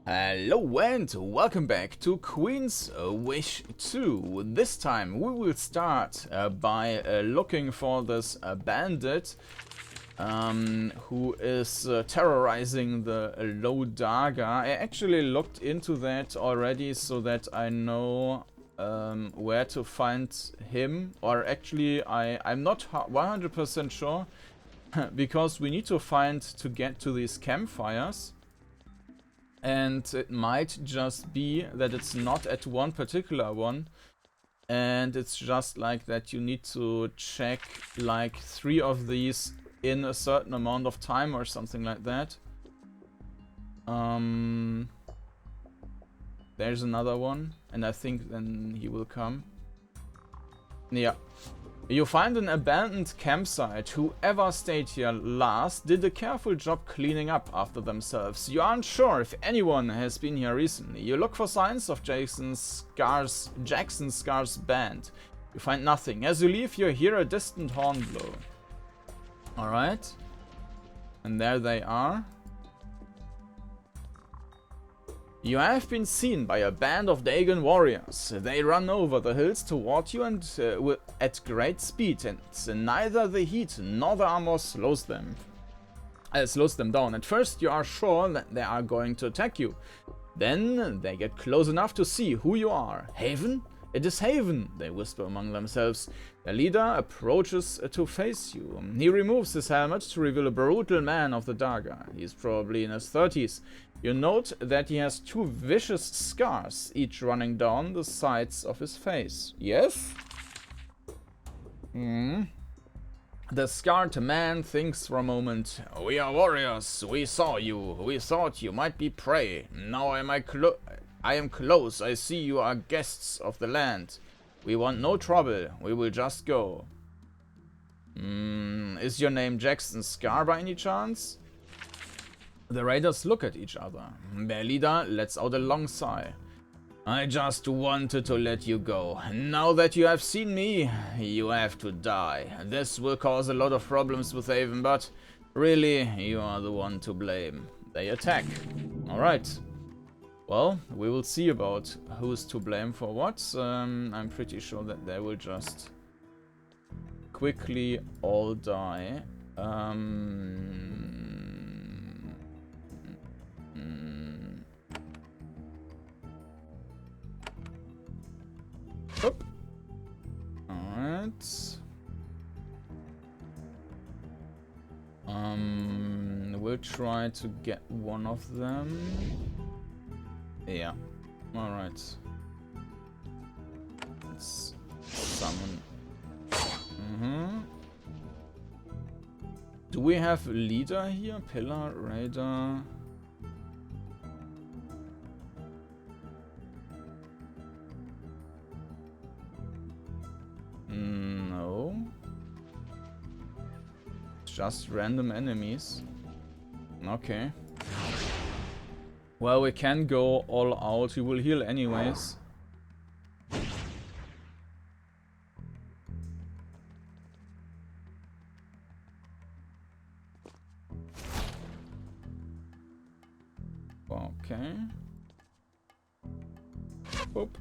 Hello and welcome back to Queen's Wish 2. This time we will start by looking for this bandit who is terrorizing the low Dhaga. I actually looked into that already so that I know where to find him, or actually I'm not 100% sure because we need to get to these campfires. And it might just be that it's not at one particular one, and it's just like that you need to check like 3 of these in a certain amount of time or something like that. There's another one, and I think then he will come. Yeah. You find an abandoned campsite. Whoever stayed here last did a careful job cleaning up after themselves. You aren't sure if anyone has been here recently. You look for signs of Jackson Scar's band. You find nothing. As you leave, you hear a distant horn blow. Alright. And there they are. You have been seen by a band of Dhagan warriors. They run over the hills toward you and at great speed, and neither the heat nor the armor slows them down. At first you are sure that they are going to attack you. Then they get close enough to see who you are. Haven? It is Haven, they whisper among themselves. The leader approaches to face you. He removes his helmet to reveal a brutal man of the Dhaga. He is probably in his 30s. You note that he has 2 vicious scars, each running down the sides of his face. Yes? The scarred man thinks for a moment. We are warriors. We saw you. We thought you might be prey. Now I am close. I see you are guests of the land. We want no trouble. We will just go. Is your name Jackson Scar by any chance? The raiders look at each other. Their leader lets out a long sigh. I just wanted to let you go. Now that you have seen me, you have to die. This will cause a lot of problems with Haven, but really, you are the one to blame. They attack. Alright. Well, we will see about who's to blame for what. I'm pretty sure that they will just quickly all die. Alright. We'll try to get one of them. Yeah. Alright. Let's summon. Do we have a leader here? Pillar, Raider. No. Just random enemies. Okay. Well, we can go all out. We will heal anyways. Okay. Oop.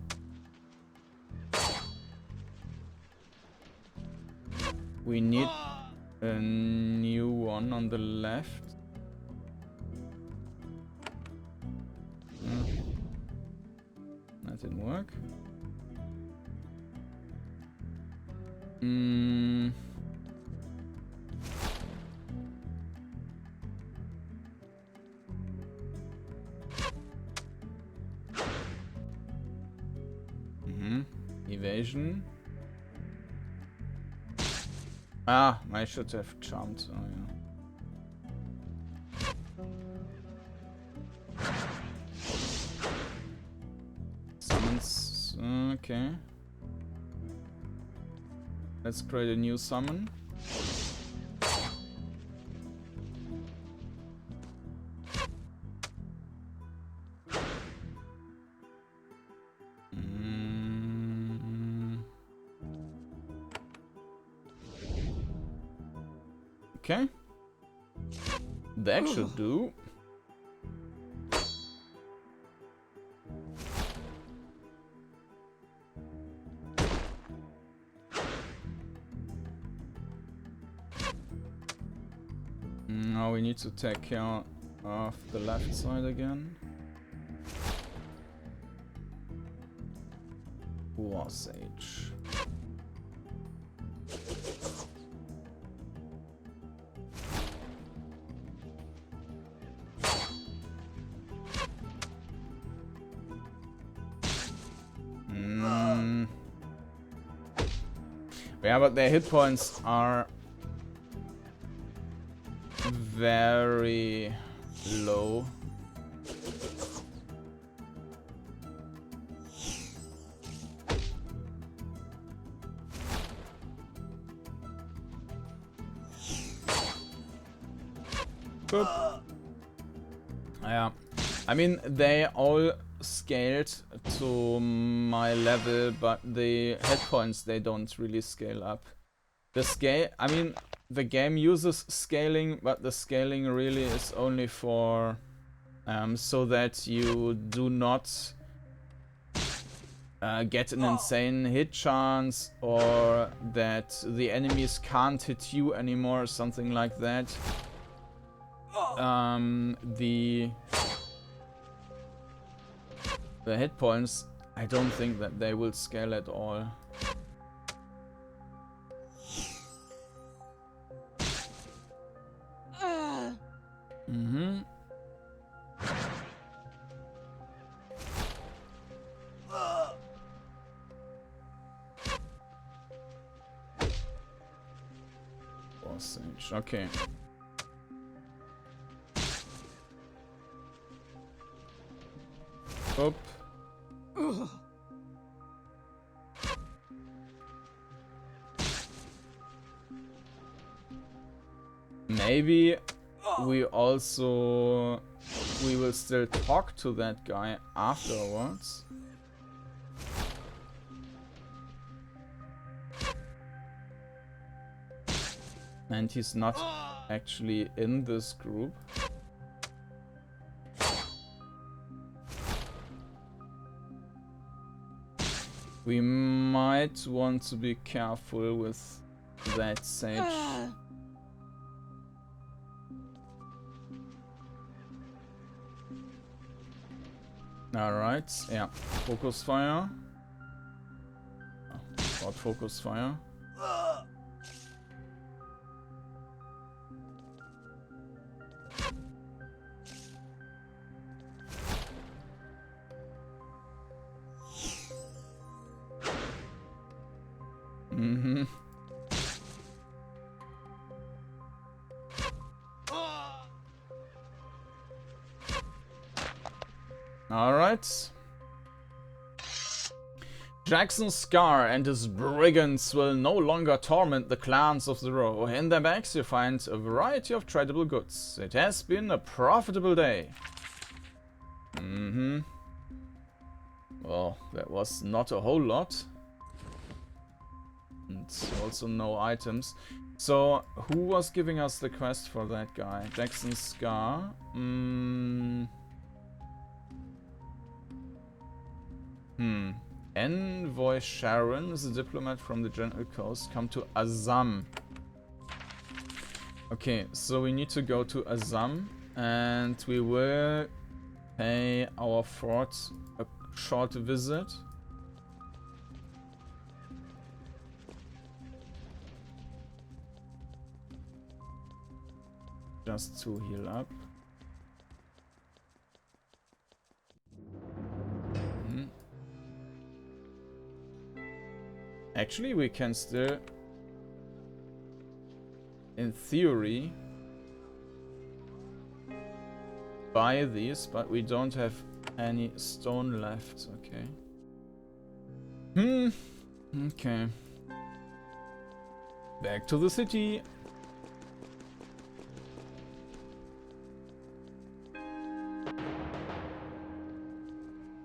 We need a new one on the left. That didn't work. Evasion. Ah, I should have jumped. Oh, yeah. Summons. Okay. Let's create a new summon. Okay. That should do. Now we need to take care of the left side again. War Sage. Yeah, but their hit points are very low. Boop. Yeah, I mean they all scaled to my level, but the hit points they don't really scale up. I mean the game uses scaling, but the scaling really is only for so that you do not get an insane hit chance, or that the enemies can't hit you anymore, something like that. The hit points, I don't think that they will scale at all. Boss Sage, okay. Up. Maybe we will still talk to that guy afterwards. And he's not actually in this group. We might want to be careful with that sage. Alright, yeah. Focus fire. About focus fire. Alright. Jackson's Scar and his brigands will no longer torment the clans of the row. In their bags you find a variety of tradable goods. It has been a profitable day. Well, that was not a whole lot. And also no items. So, who was giving us the quest for that guy? Jackson's Scar. Envoy Sharon is a diplomat from the Gentle Coast. Come to Azam. Okay, so we need to go to Azam, and we will pay our fort a short visit. Just to heal up. Actually, we can still, in theory, buy these, but we don't have any stone left. Okay. Okay. Back to the city.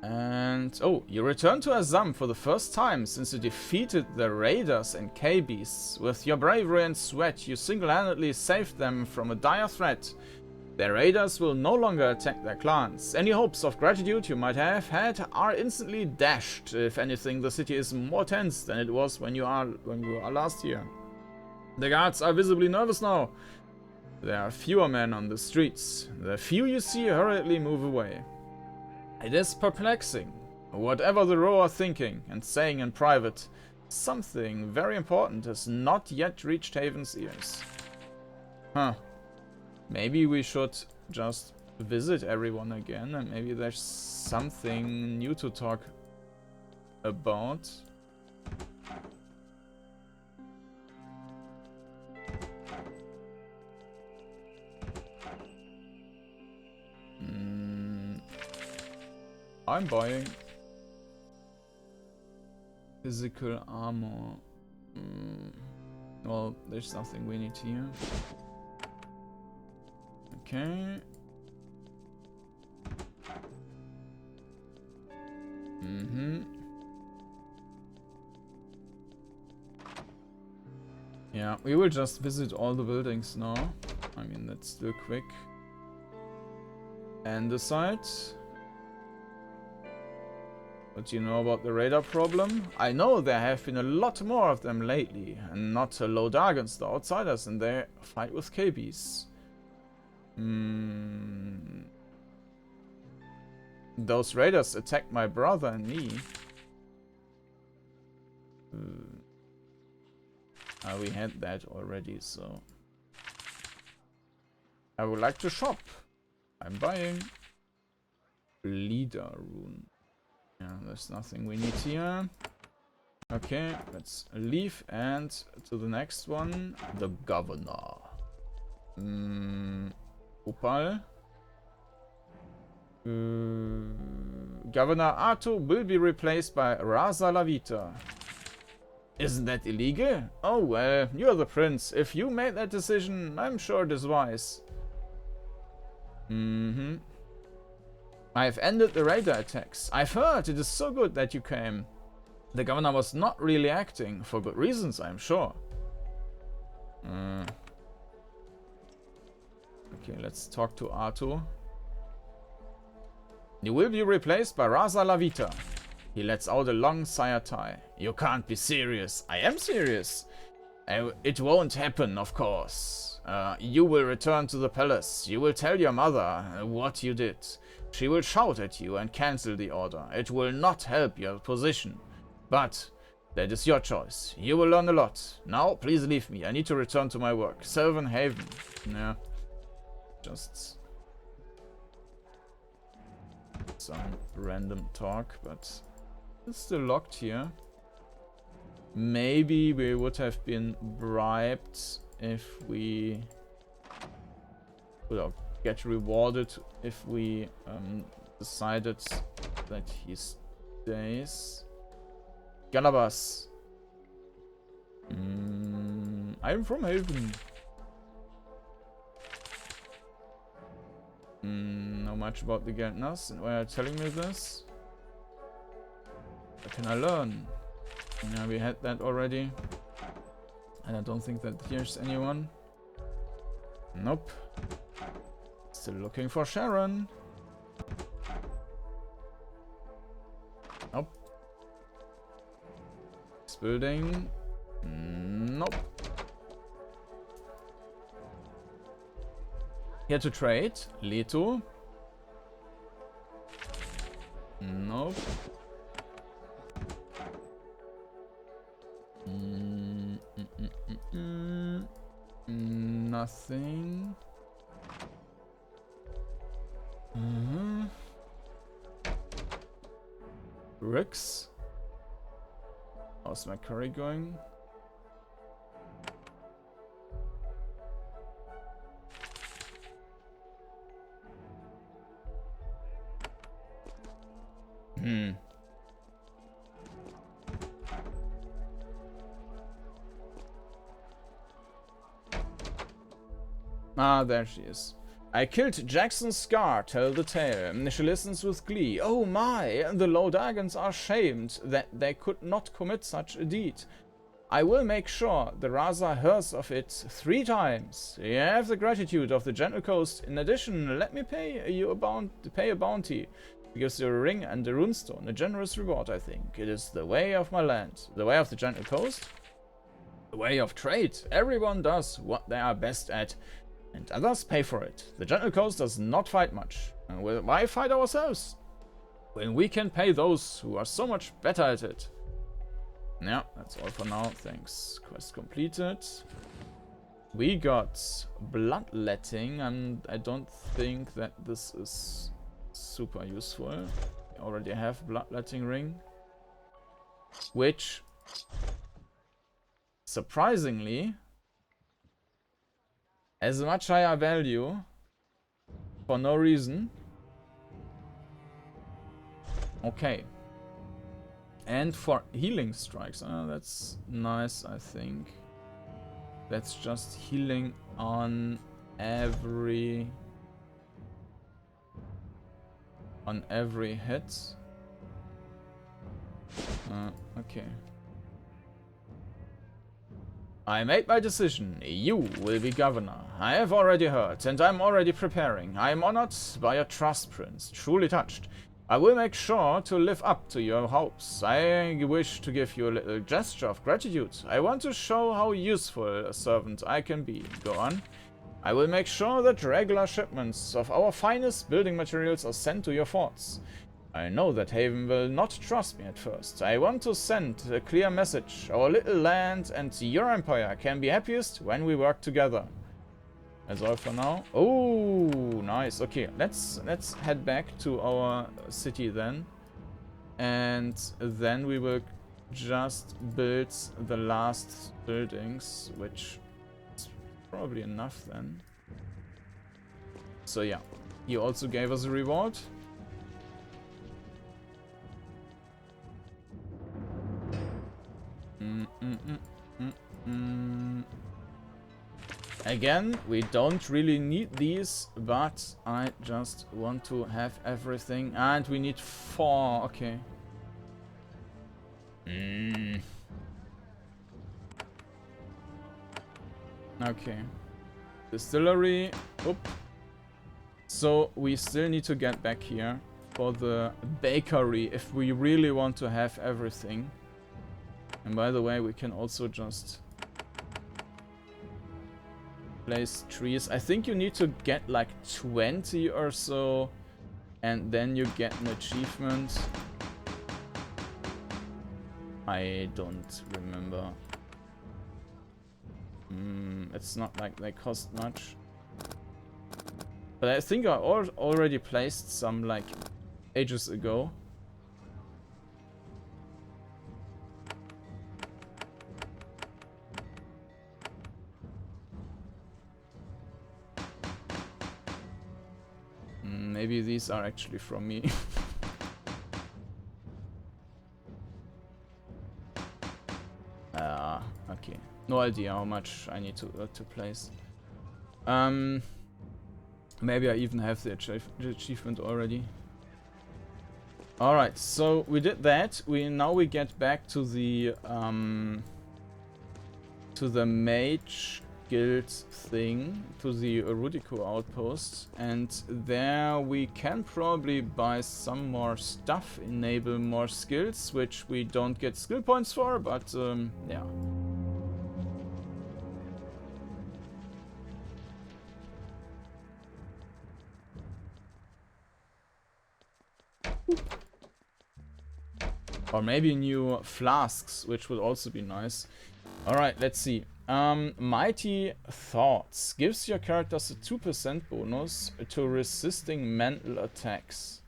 And oh, you return to Azam for the first time since you defeated the raiders and K-beasts. With your bravery and sweat, you single-handedly saved them from a dire threat. The raiders will no longer attack their clans. Any hopes of gratitude you might have had are instantly dashed. If anything, the city is more tense than it was when you were last here. The guards are visibly nervous now. There are fewer men on the streets. The few you see hurriedly move away. It is perplexing. Whatever the row are thinking and saying in private, something very important has not yet reached Haven's ears. Huh. Maybe we should just visit everyone again, and maybe there's something new to talk about. I'm buying physical armor. Well, there's something we need here. Okay. Yeah, we will just visit all the buildings now. I mean, that's still quick. And the site. What do you know about the radar problem? I know there have been a lot more of them lately, and not low Dhagans, the outsiders, in their fight with KBs. Those raiders attacked my brother and me. We had that already, so... I would like to shop. I'm buying. Leader rune. Yeah, there's nothing we need here. Okay, let's leave and to the next one. The Governor. Opal. Governor Arto will be replaced by Rasa Lavita. Isn't that illegal? Oh well, you're the prince. If you made that decision, I'm sure it is wise. I've ended the raider attacks. I've heard it is so good that you came. The governor was not really acting, for good reasons, I'm sure. Okay, let's talk to Arto. You will be replaced by Rasa Lavita. He lets out a long sigh. You can't be serious. I am serious. It won't happen, of course. You will return to the palace. You will tell your mother what you did. She will shout at you and cancel the order. It will not help your position. But that is your choice. You will learn a lot. Now, please leave me. I need to return to my work. Sylvan Haven. Yeah. Just some random talk, but it's still locked here. Maybe we would have been bribed if we would get rewarded if we decided that he stays. Galabas. I'm from Haven. Know much about the Geldners and why are you telling me this? What can I learn? Yeah, we had that already. And I don't think that here's anyone. Nope. Still looking for Sharon. Nope. This building. Nope. Here to trade. Leto. Nope. Nothing. Ricks. How's my curry going? Ah, there she is. I killed Jackson's Scar, tell the tale. She listens with glee. Oh my, the low Dhagans are shamed that they could not commit such a deed. I will make sure the Rasa hears of it 3 times. You have the gratitude of the Gentle Coast. In addition, let me pay you a bounty. It gives you a ring and a runestone. A generous reward, I think. It is the way of my land. The way of the Gentle Coast? The way of trade. Everyone does what they are best at. and others pay for it. The Gentle Coast does not fight much. And why fight ourselves when we can pay those who are so much better at it? Yeah, that's all for now. Thanks. Quest completed. We got bloodletting, and I don't think that this is super useful. We already have bloodletting ring, which surprisingly has a much higher value for no reason. Okay. And for healing strikes, that's nice, I think. That's just healing on every hit. Okay. I made my decision. You will be governor. I have already heard, and I'm already preparing. I am honored by your trust, Prince. Truly touched. I will make sure to live up to your hopes. I wish to give you a little gesture of gratitude. I want to show how useful a servant I can be. Go on. I will make sure that regular shipments of our finest building materials are sent to your forts. I know that Haven will not trust me at first. I want to send a clear message. Our little land and your empire can be happiest when we work together. That's all for now. Oh, nice. Okay, let's head back to our city then. And then we will just build the last buildings, which is probably enough then. So yeah, he also gave us a reward. Again, we don't really need these, but I just want to have everything. And we need 4, okay. Okay. Distillery. Oop. So we still need to get back here for the bakery if we really want to have everything. And by the way, we can also just place trees. I think you need to get like 20 or so, and then you get an achievement. I don't remember. It's not like they cost much. But I think I already placed some like ages ago. Maybe these are actually from me. Okay. No idea how much I need to place. Maybe I even have the achievement already. Alright, so we did that. Now we get back to the mage guild thing, to the Rudico outpost, and there we can probably buy some more stuff, enable more skills, which we don't get skill points for, but yeah. Or maybe new flasks, which would also be nice. Alright, let's see. Mighty Thoughts gives your characters a 2% bonus to resisting mental attacks.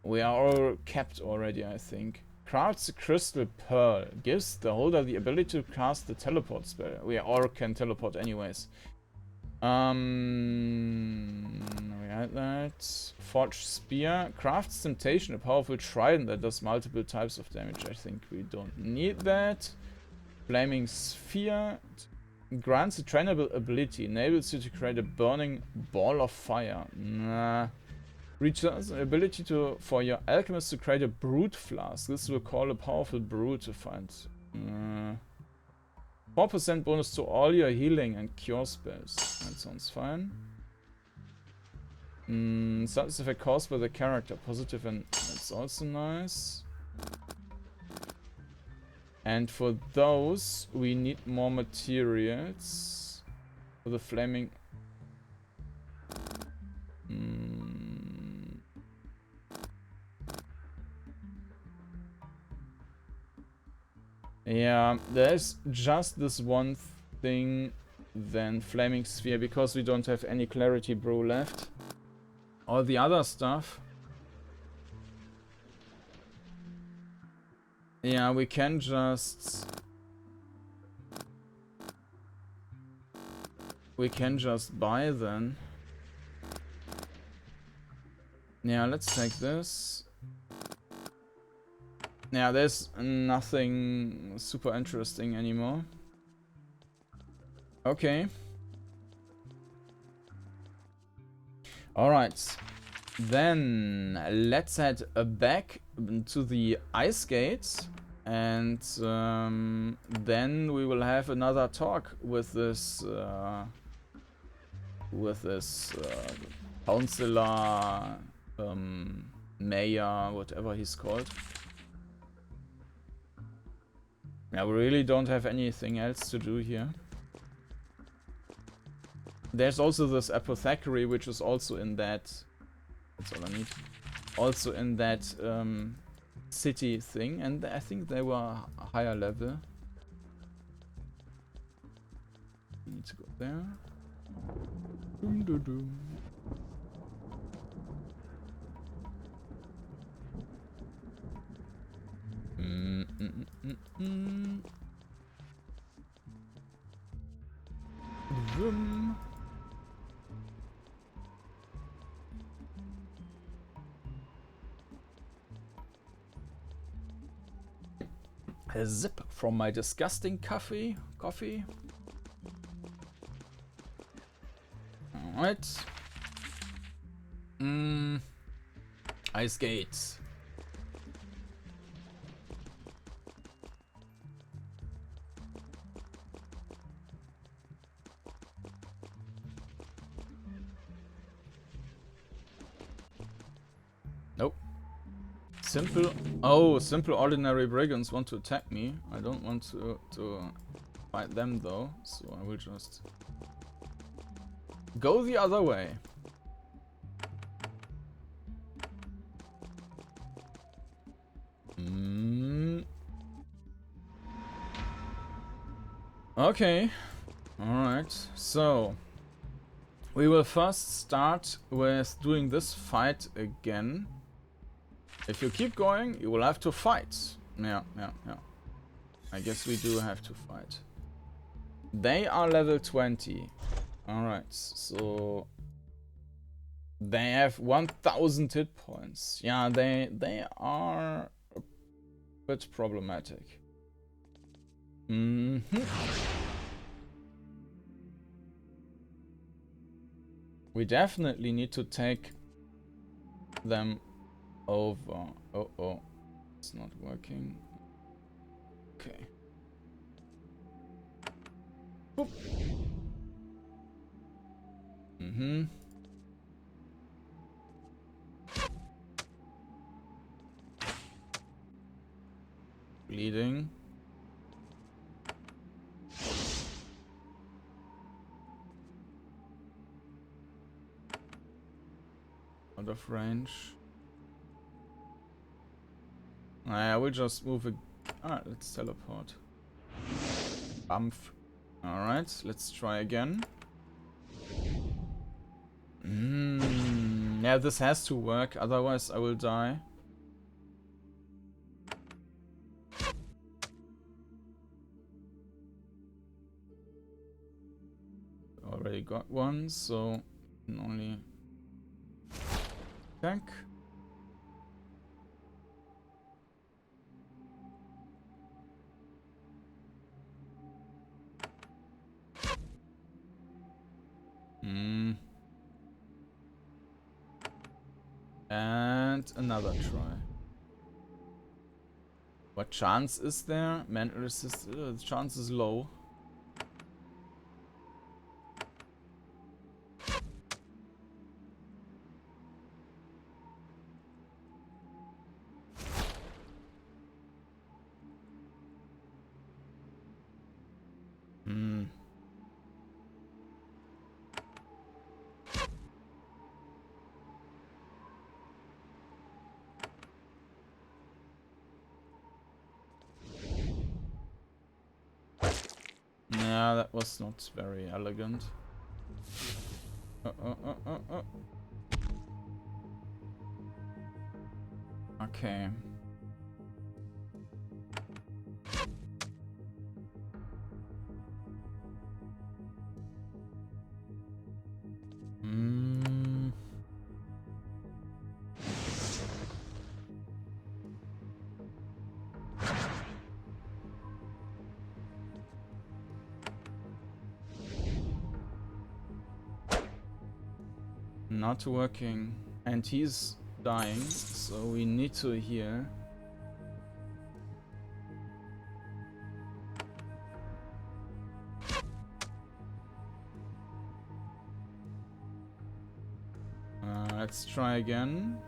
We are all capped already, I think. Crafts a Crystal Pearl. Gives the holder the ability to cast the teleport spell. We all can teleport anyways. We had that. Forged Spear. Crafts Temptation, a powerful trident that does multiple types of damage. I think we don't need that. Flaming Sphere grants a trainable ability, enables you to create a burning ball of fire. Nah. Returns an ability for your alchemist to create a brute flask. This will call a powerful brew to find. 4% bonus to all your healing and cure spells. That sounds fine. Status effect caused by the character. Positive, and that's also nice. And for those, we need more materials. For the flaming Yeah, there's just this one thing, then Flaming Sphere, because we don't have any Clarity Brew left. All the other stuff. Yeah, we can just... We can just buy then. Yeah, let's take this. Yeah, there's nothing super interesting anymore. Okay. Alright. Then let's head back to the Icegate. And then we will have another talk with this counselor, mayor, whatever he's called. Yeah, we really don't have anything else to do here. There's also this Apothecary, which is also in that... That's all I need. Also in that city thing, and I think they were higher level. We need to go there. Doom, doom, doom. Vroom. A zip from my disgusting coffee. Alright. Icegate. Nope. Simple ordinary brigands want to attack me. I don't want to fight them though, so I will just go the other way. Okay. Alright, so we will first start with doing this fight again. If you keep going, you will have to fight. Yeah. I guess we do have to fight. They are level 20. Alright, so they have 1000 hit points. Yeah, they are a bit problematic. We definitely need to take them over. Oh, it's not working. Okay. Boop. Bleeding. Out of range. I will just move a... Alright, let's teleport. Bump. Alright, let's try again. Yeah, this has to work, otherwise I will die. Already got one, so only tank. And another try. What chance is there? Mental resist. The chance is low. that was not very elegant. Okay. Not working, and he's dying, so we need to heal. Let's try again.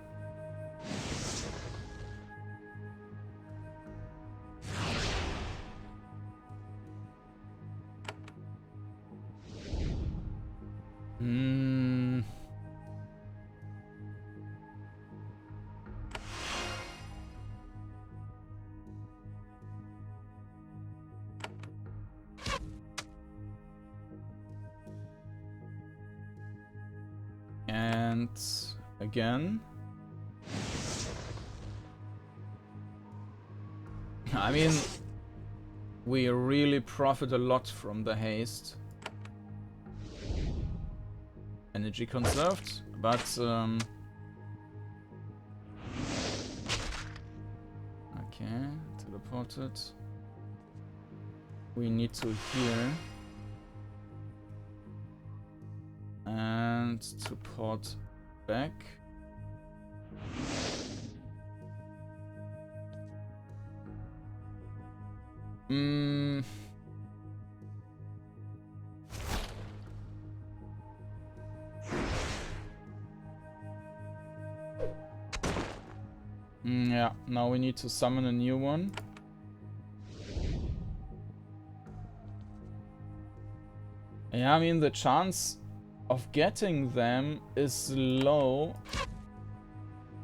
And again. I mean, we really profit a lot from the haste. Energy conserved, but okay, teleported. We need to heal. And to port back. Yeah, now we need to summon a new one. Yeah, I mean the chance of getting them is low,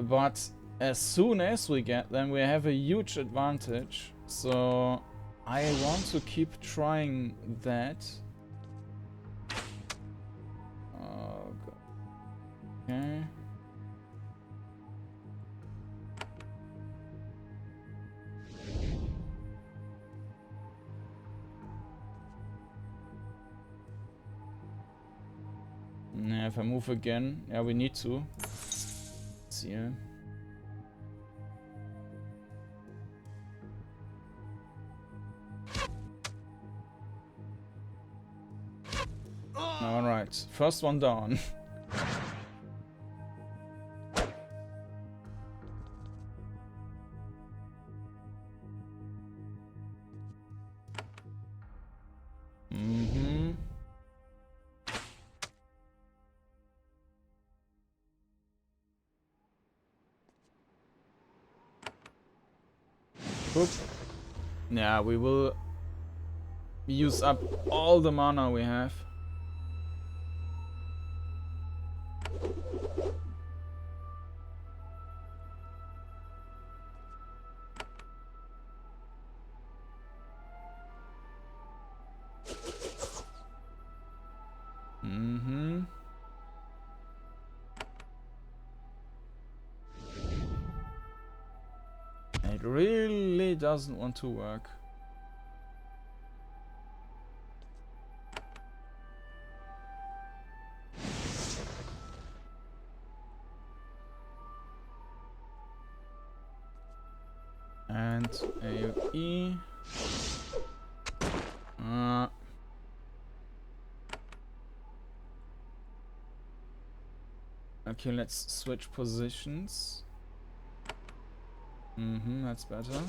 but as soon as we get them, we have a huge advantage. So I want to keep trying that. Oh, God. Okay. Yeah, if I move again, yeah, we need to. Let's see here. Alright, first one down. Boop. Yeah, we will use up all the mana we have. It really doesn't want to work. And AoE. Okay, let's switch positions. That's better.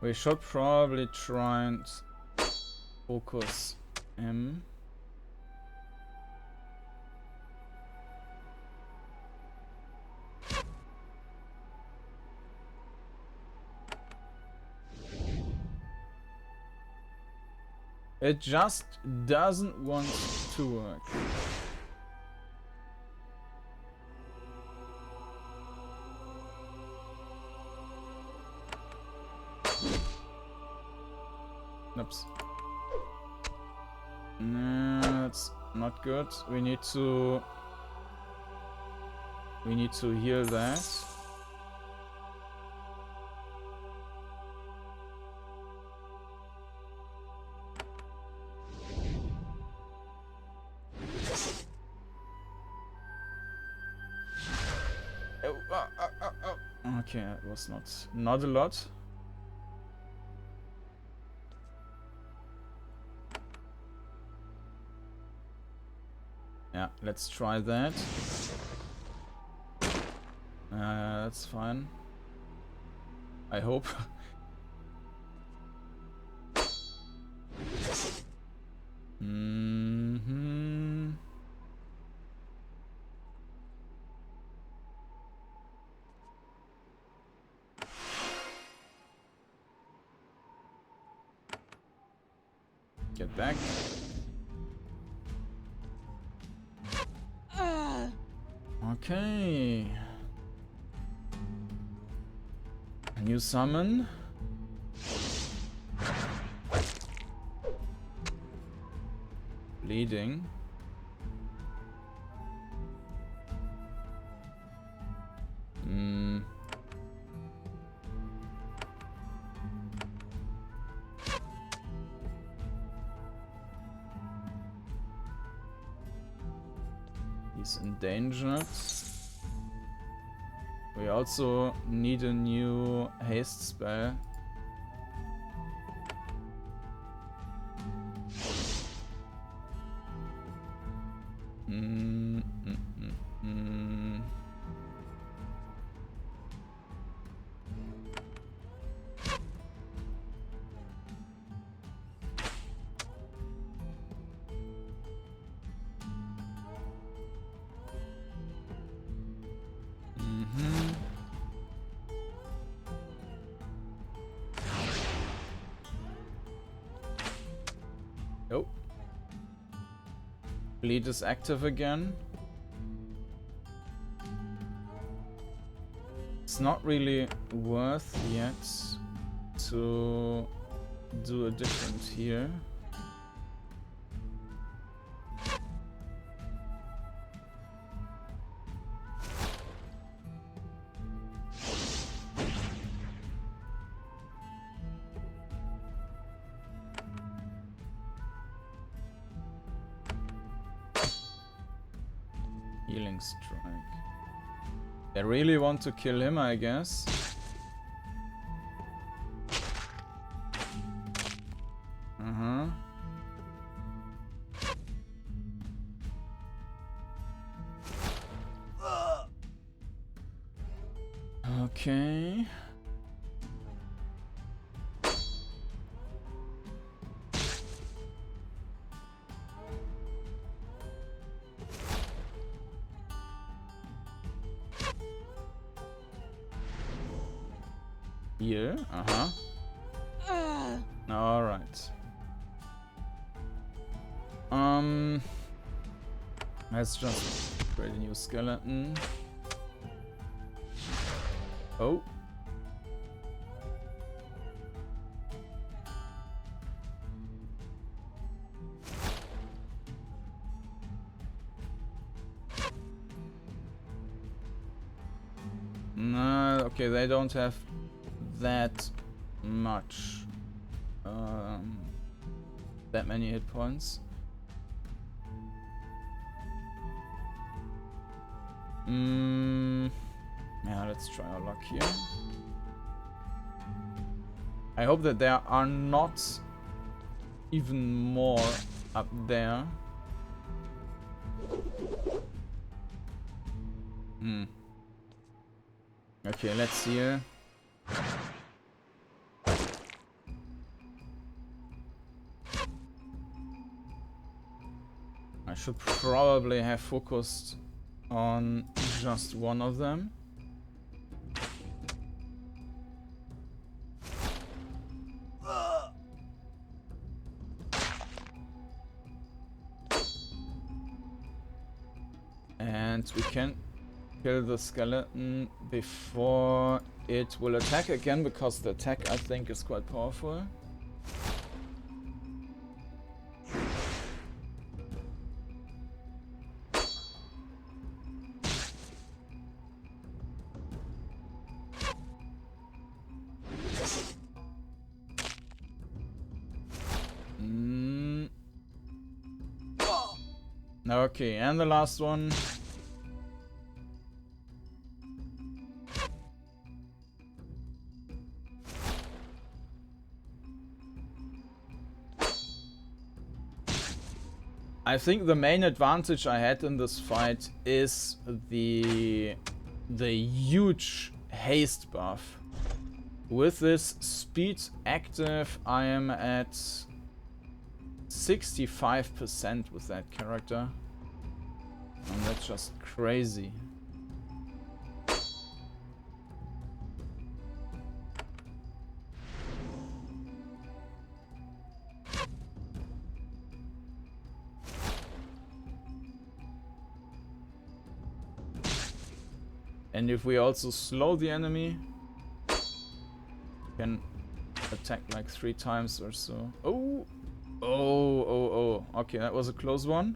We should probably try and focus him. It just doesn't want to work. Oops. No, that's not good. We need to heal that. Okay, it was not a lot. Yeah, let's try that. That's fine. I hope. Mm-hmm. Get back. Okay. A new summon. Bleeding. He's endangered. We also need a new haste spell. Nope. Bleed is active again. It's not really worth yet to do a different here. Healing strike. They really want to kill him, I guess. Okay. Here, all right. Let's just create a new skeleton. Oh. No, okay, they don't have that much, that many hit points. Yeah, let's try our luck here. I hope that there are not even more up there. Okay, let's see here. I should probably have focused on just one of them. And we can kill the skeleton before it will attack again, because the attack, I think, is quite powerful. Okay, and the last one. I think the main advantage I had in this fight is the huge haste buff. With this speed active, I am at 65% with that character. And that's just crazy. And if we also slow the enemy, can attack like 3 times or so. Oh! Oh. Okay, that was a close one.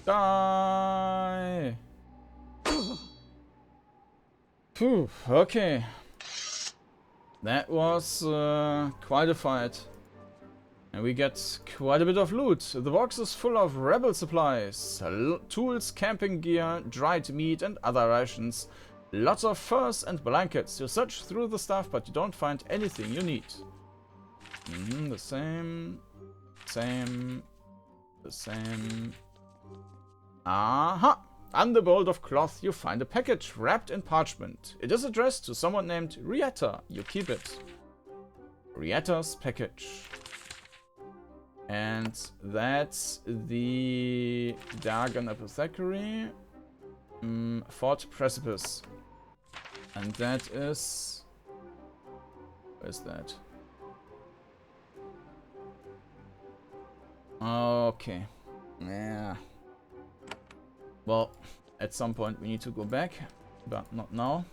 Die! Phew, okay. That was quite a fight. And we get quite a bit of loot. The box is full of rebel supplies, tools, camping gear, dried meat and other rations. Lots of furs and blankets. You search through the stuff, but you don't find anything you need. The same. The same. Aha! On the bolt of cloth you find a package wrapped in parchment. It is addressed to someone named Rietta. You keep it. Rietta's package. And that's the Dhagan Apothecary. Fort Precipice. And that is... where's that? Okay. Yeah. Well, at some point we need to go back, but not now.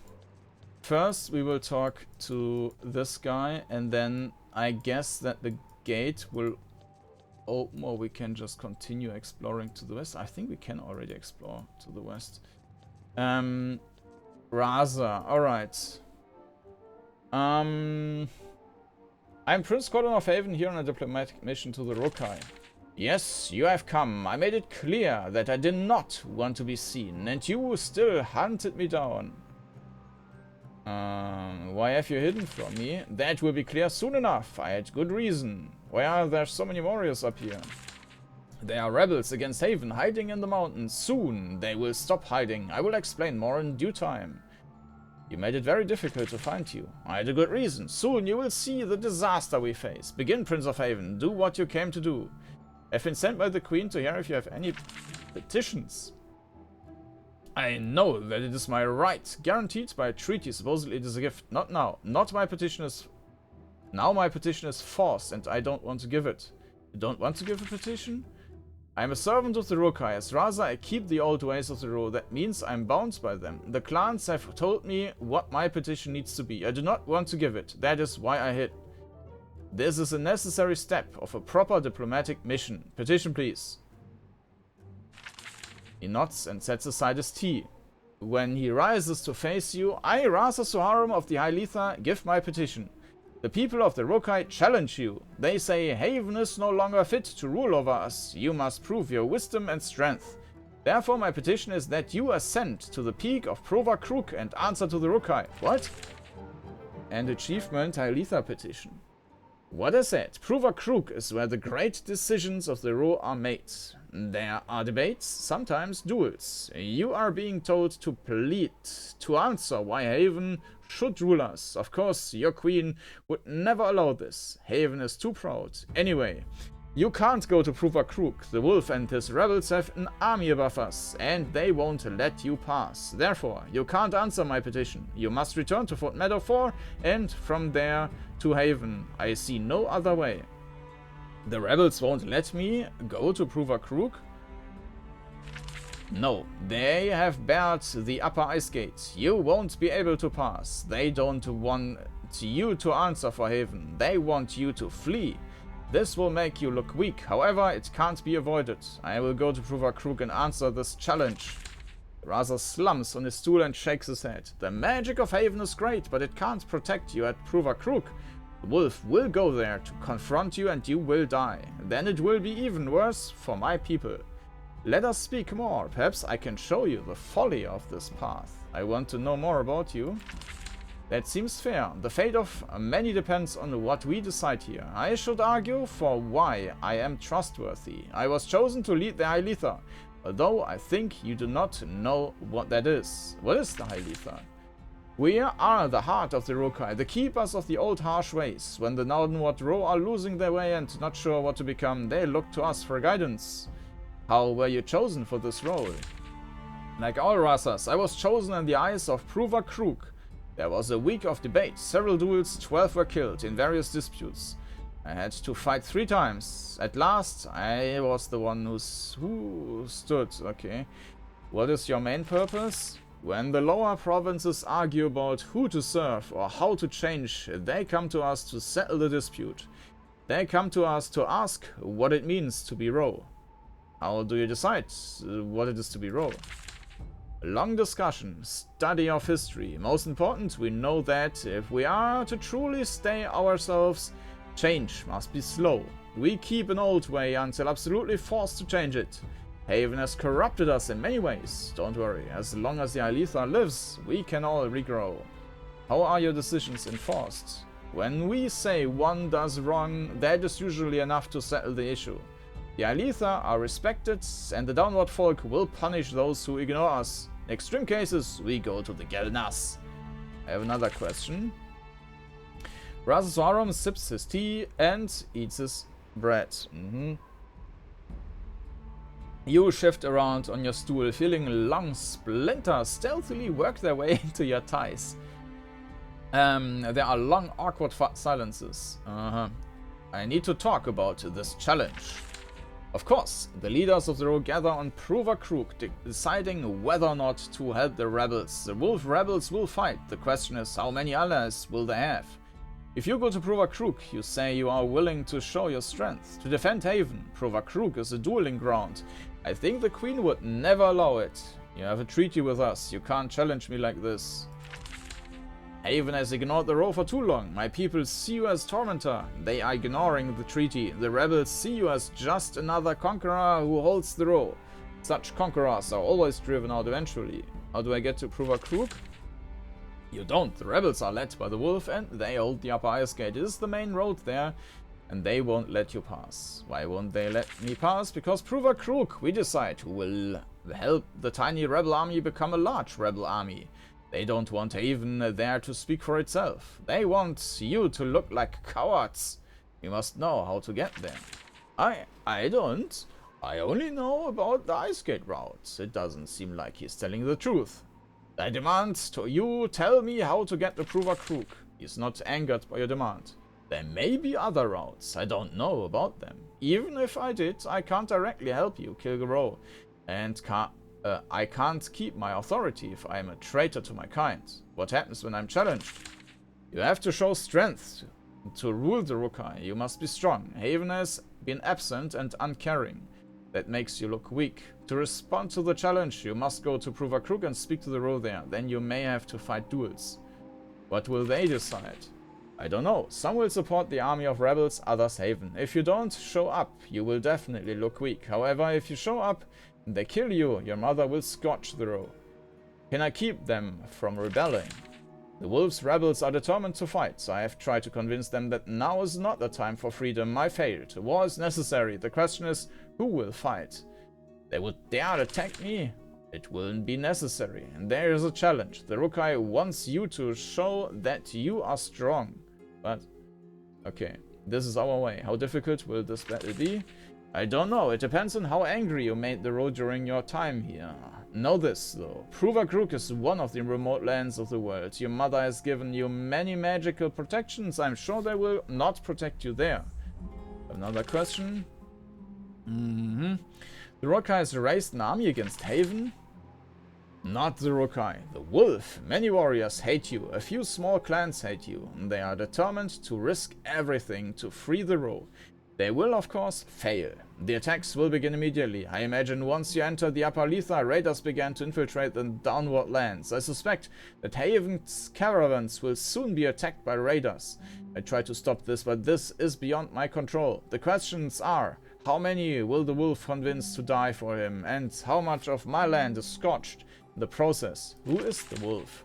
First, we will talk to this guy, and then I guess that the gate will open, or we can just continue exploring to the west. I think we can already explore to the west. Raza, alright. I'm Prince Kordanor of Haven here on a diplomatic mission to the Rokai. Yes, you have come. I made it clear that I did not want to be seen, and you still hunted me down. Why have you hidden from me? That will be clear soon enough. I had good reason. Why are there so many warriors up here? They are rebels against Haven, hiding in the mountains. Soon they will stop hiding. I will explain more in due time. You made it very difficult to find you. I had a good reason. Soon you will see the disaster we face. Begin, Prince of Haven. Do what you came to do. I've been sent by the Queen to hear if you have any petitions. I know that it is my right, guaranteed by a treaty. Supposedly it is a gift. Not now. Not my petition is... Now my petition is forced, and I don't want to give it. You don't want to give a petition? I am a servant of the Rokai. As Raza, I keep the old ways of the Ro. That means I'm bound by them. The clans have told me what my petition needs to be. I do not want to give it. That is why I hid. This is a necessary step of a proper diplomatic mission. Petition, please. He nods and sets aside his tea. When he rises to face you, I, Raza Suharum of the High Letha, give my petition. The people of the Rokai challenge you. They say Haven is no longer fit to rule over us. You must prove your wisdom and strength. Therefore my petition is that you ascend to the peak of Prova Krug and answer to the Rokai. What? And achievement High Letha petition. What I said, Prova Krug is where the great decisions of the Ro are made. There are debates, sometimes duels. You are being told to plead, to answer why Haven should rule us. Of course, your queen would never allow this. Haven is too proud. Anyway, you can't go to Pruvakrook. The wolf and his rebels have an army above us, and they won't let you pass. Therefore, you can't answer my petition. You must return to Fort Meadow 4, and from there to Haven. I see no other way. The rebels won't let me go to Pruvakrook? No, they have barred the upper Icegate. You won't be able to pass. They don't want you to answer for Haven. They want you to flee. This will make you look weak. However, it can't be avoided. I will go to Pruvakrook and answer this challenge. Rather slumps on his stool and shakes his head. The magic of Haven is great, but it can't protect you at Pruvakrook. The wolf will go there to confront you and you will die. Then it will be even worse for my people. Let us speak more. Perhaps I can show you the folly of this path. I want to know more about you. That seems fair. The fate of many depends on what we decide here. I should argue for why I am trustworthy. I was chosen to lead the Highlitha, although I think you do not know what that is. What is the Highlitha? We are the heart of the Rokai, the keepers of the old harsh ways. When the Northernward Row are losing their way and not sure what to become, they look to us for guidance. How were you chosen for this role? Like all Rasas, I was chosen in the eyes of Pruvakrook. There was a week of debate, several duels, 12 were killed in various disputes. I had to fight 3 times. At last, I was the one who stood. Okay. What is your main purpose? When the lower provinces argue about who to serve or how to change, they come to us to settle the dispute. They come to us to ask what it means to be Row. How do you decide what it is to be Row? Long discussion, study of history. Most important, we know that if we are to truly stay ourselves, change must be slow. We keep an old way until absolutely forced to change it. Haven has corrupted us in many ways. Don't worry, as long as the Highlitha lives, we can all regrow. How are your decisions enforced? When we say one does wrong, that is usually enough to settle the issue. The Highlitha are respected, and the downward folk will punish those who ignore us. In extreme cases, we go to the Gelnas. I have another question. Razaswaram sips his tea and eats his bread. You shift around on your stool, feeling long splinters stealthily work their way into your thighs. There are long, awkward silences. I need to talk about this challenge. Of course, the leaders of the Row gather on Pruvakrook, deciding whether or not to help the rebels. The wolf rebels will fight. The question is, how many allies will they have? If you go to Pruvakrook, you say you are willing to show your strength. To defend Haven, Pruvakrook is a dueling ground. I think the Queen would never allow it. You have a treaty with us. You can't challenge me like this. Haven has ignored the Row for too long. My people see you as Tormentor. They are ignoring the treaty. The rebels see you as just another conqueror who holds the Row. Such conquerors are always driven out eventually. How do I get to Pruvakrook? You don't. The rebels are led by the wolf and they hold the upper Icegate. It is the main road there and they won't let you pass. Why won't they let me pass? Because Pruvakrook, we decide who will help the tiny rebel army become a large rebel army. They don't want Haven there to speak for itself. They want you to look like cowards. You must know how to get there. I don't. I only know about the Icegate routes. It doesn't seem like he's telling the truth. I demand to you tell me how to get to Pruvakrook. He's not angered by your demand. There may be other routes. I don't know about them. Even if I did, I can't directly help you kill the Row. And I can't keep my authority if I am a traitor to my kind. What happens when I'm challenged? You have to show strength to rule the Rokai. You must be strong. Haven has been absent and uncaring. That makes you look weak. To respond to the challenge, you must go to Pruvakrook and speak to the Row there. Then you may have to fight duels. What will they decide? I don't know. Some will support the army of rebels, others Haven. If you don't show up, you will definitely look weak. However, if you show up and they kill you, your mother will scorch the Row. Can I keep them from rebelling? The wolves' rebels are determined to fight, so I have tried to convince them that now is not the time for freedom. I failed. War is necessary. The question is, who will fight? They would dare attack me? It wouldn't be necessary. And there is a challenge. The Rukai wants you to show that you are strong. But, okay, this is our way. How difficult will this battle be? I don't know. It depends on how angry you made the road during your time here. Know this, though. Pruvakrook is one of the remote lands of the world. Your mother has given you many magical protections. I'm sure they will not protect you there. Another question. The Rukai has raised an army against Haven? Not the Rukai. The Wolf. Many warriors hate you. A few small clans hate you. They are determined to risk everything to free the row. They will, of course, fail. The attacks will begin immediately. I imagine once you enter the Upper Letha, raiders began to infiltrate the downward lands. I suspect that Haven's caravans will soon be attacked by raiders. I try to stop this, but this is beyond my control. The questions are, how many will the wolf convince to die for him, and how much of my land is scorched in the process? Who is the wolf?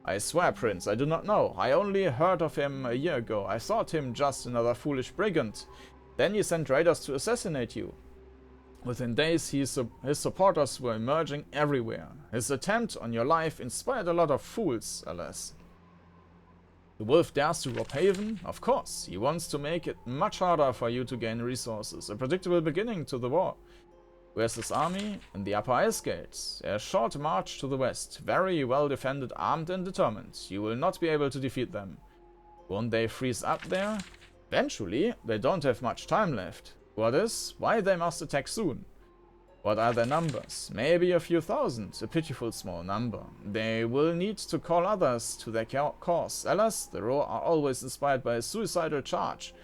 I swear, Prince, I do not know. I only heard of him a year ago. I thought him just another foolish brigand. Then he sent raiders to assassinate you. Within days, his supporters were emerging everywhere. His attempt on your life inspired a lot of fools, alas. The wolf dares to rob Haven? Of course. He wants to make it much harder for you to gain resources. A predictable beginning to the war. Where's his army? In the Upper Icegate. A short march to the west. Very well defended, armed and determined. You will not be able to defeat them. Won't they freeze up there? Eventually, they don't have much time left. What is? Why they must attack soon? What are their numbers? Maybe a few thousand, a pitiful small number. They will need to call others to their cause. Alas, the Row are always inspired by a suicidal charge.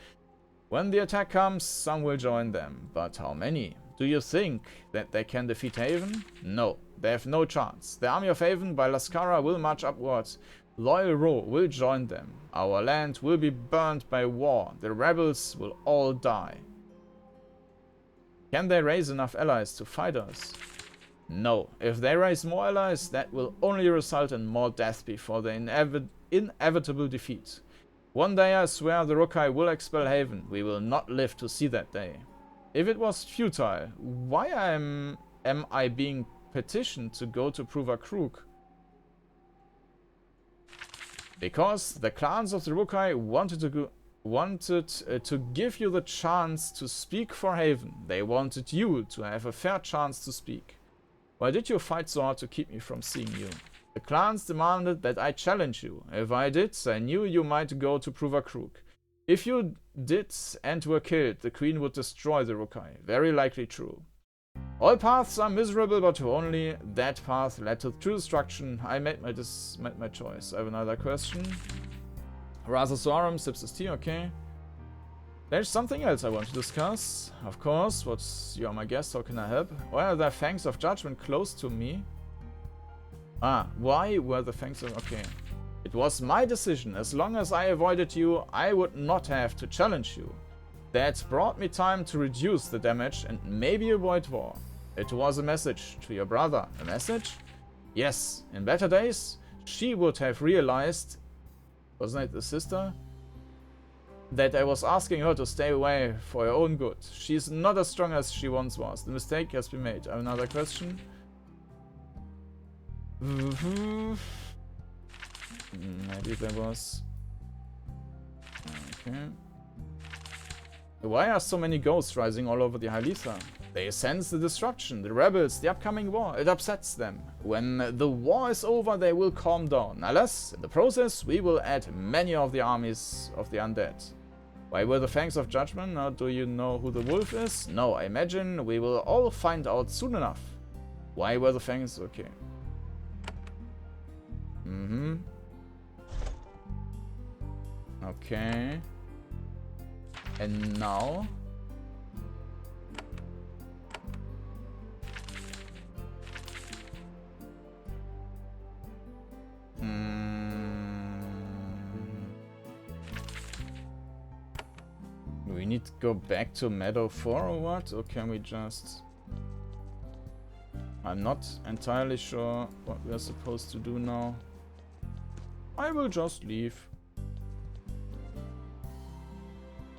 When the attack comes, some will join them. But how many? Do you think that they can defeat Haven? No, they have no chance. The army of Haven by Lascara will march upwards. Loyal Row will join them. Our land will be burned by war. The rebels will all die. Can they raise enough allies to fight us? No. If they raise more allies, that will only result in more death before the inevitable defeat. One day, I swear, the Rukai will expel Haven. We will not live to see that day. If it was futile, why am I being petitioned to go to Pruvakrook? Because the clans of the Rukai wanted to give you the chance to speak for Haven. They wanted you to have a fair chance to speak. Why did you fight so hard to keep me from seeing you? The clans demanded that I challenge you. If I did, I knew you might go to Pruvakrook. If you did and were killed, the queen would destroy the Rukai. Very likely true. All paths are miserable, but only that path led to true destruction. I made my choice. I have another question. Razasaurus, Subsist, okay. There's something else I want to discuss. Of course, you are my guest, how can I help? Why are there fangs of judgment close to me? Why were the fangs of... okay. It was my decision. As long as I avoided you, I would not have to challenge you. That brought me time to reduce the damage and maybe avoid war. It was a message to your brother. A message? Yes, in better days, she would have realized, wasn't it the sister? That I was asking her to stay away for her own good. She's not as strong as she once was. The mistake has been made. I have another question. Maybe there was... okay. Why are so many ghosts rising all over the Hyletha? They sense the destruction, the rebels, the upcoming war. It upsets them. When the war is over, they will calm down. Alas, in the process, we will add many of the armies of the undead. Why were the Fangs of Judgment? Now, do you know who the wolf is? No, I imagine we will all find out soon enough. Why were the Fangs? Okay. Okay. And now... Do we need to go back to Meadow 4 or what? Or can we just... I'm not entirely sure what we're supposed to do now. I will just leave.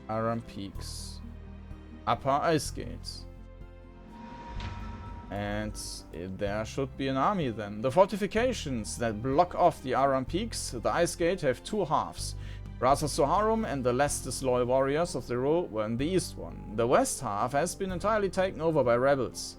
Aram Peaks. Upper Icegate. And there should be an army then. The fortifications that block off the Aram peaks, the Icegate, have two halves. Rasa Soharum and the less disloyal warriors of the Ro were in the east one. The west half has been entirely taken over by rebels.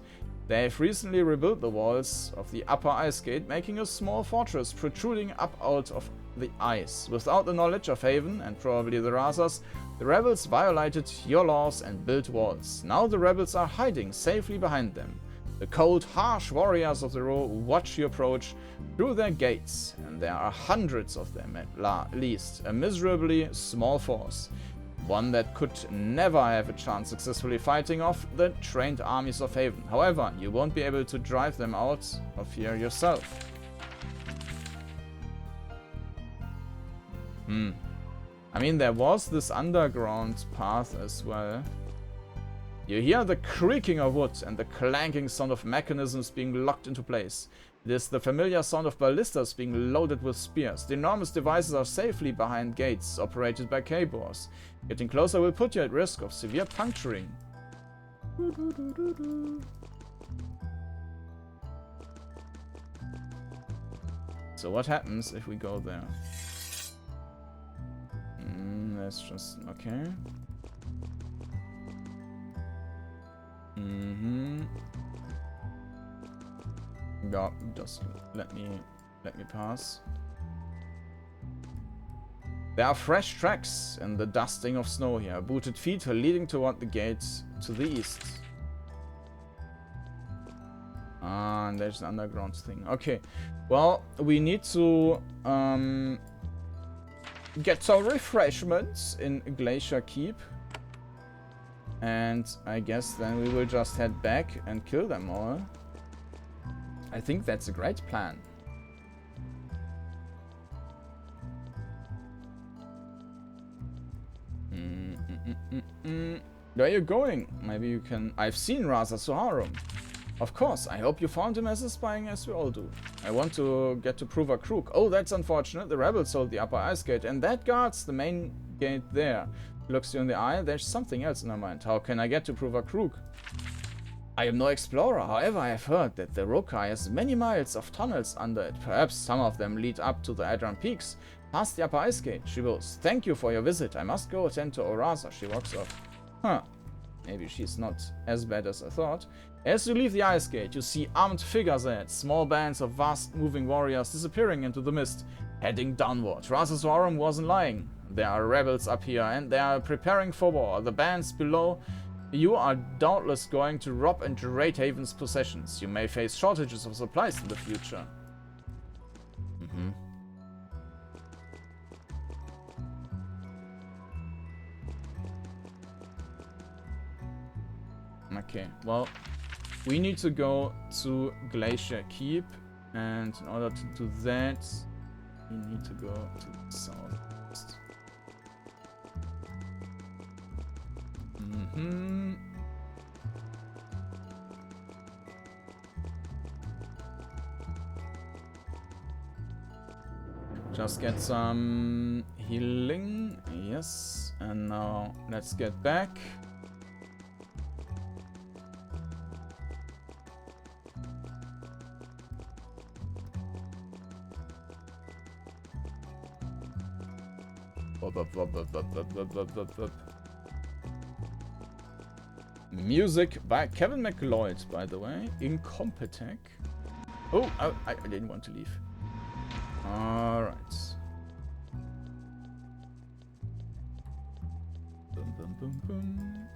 They have recently rebuilt the walls of the upper Icegate, making a small fortress protruding up out of the ice. Without the knowledge of Haven, and probably the Rasas, the rebels violated your laws and built walls. Now the rebels are hiding safely behind them. The cold, harsh warriors of the Ro watch you approach through their gates, and there are hundreds of them at least, a miserably small force. One that could never have a chance successfully fighting off the trained armies of Haven. However, you won't be able to drive them out of here yourself. I mean, there was this underground path as well. You hear the creaking of wood and the clanking sound of mechanisms being locked into place. It is the familiar sound of ballistas being loaded with spears. The enormous devices are safely behind gates operated by K-Bors. Getting closer will put you at risk of severe puncturing. So what happens if we go there? Let's just... okay. Yeah, just let me pass. There are fresh tracks in the dusting of snow here. Booted feet are leading toward the gate to the east. Ah, and there's an underground thing. Okay, well, we need to get some refreshments in Glacier Keep. And I guess then we will just head back and kill them all. I think that's a great plan. Where are you going? Maybe you can... I've seen Rasa Soharum. Of course, I hope you found him as spying as we all do. I want to get to Prover Crook. Oh, that's unfortunate. The rebels hold the upper Icegate, and that guards the main gate there. Looks you in the eye, there's something else in her mind. How can I get to Prover Crook? I am no explorer, however I have heard that the Rokai has many miles of tunnels under it. Perhaps some of them lead up to the Adran Peaks, past the upper Icegate. She boasts, thank you for your visit, I must go attend to Orasa. She walks off. Huh, maybe she's not as bad as I thought. As you leave the Icegate, you see armed figures ahead, small bands of vast moving warriors disappearing into the mist, heading downward. Rasa Soharum wasn't lying. There are rebels up here, and they are preparing for war. The bands below you are doubtless going to rob and raid Haven's possessions. You may face shortages of supplies in the future. Okay, well, we need to go to Glacier Keep, and in order to do that, we need to go to the south. Just get some healing, yes, and now let's get back. Music by Kevin MacLeod, by the way. Incompetech. Oh, I didn't want to leave. Alright. Boom, boom, boom, boom.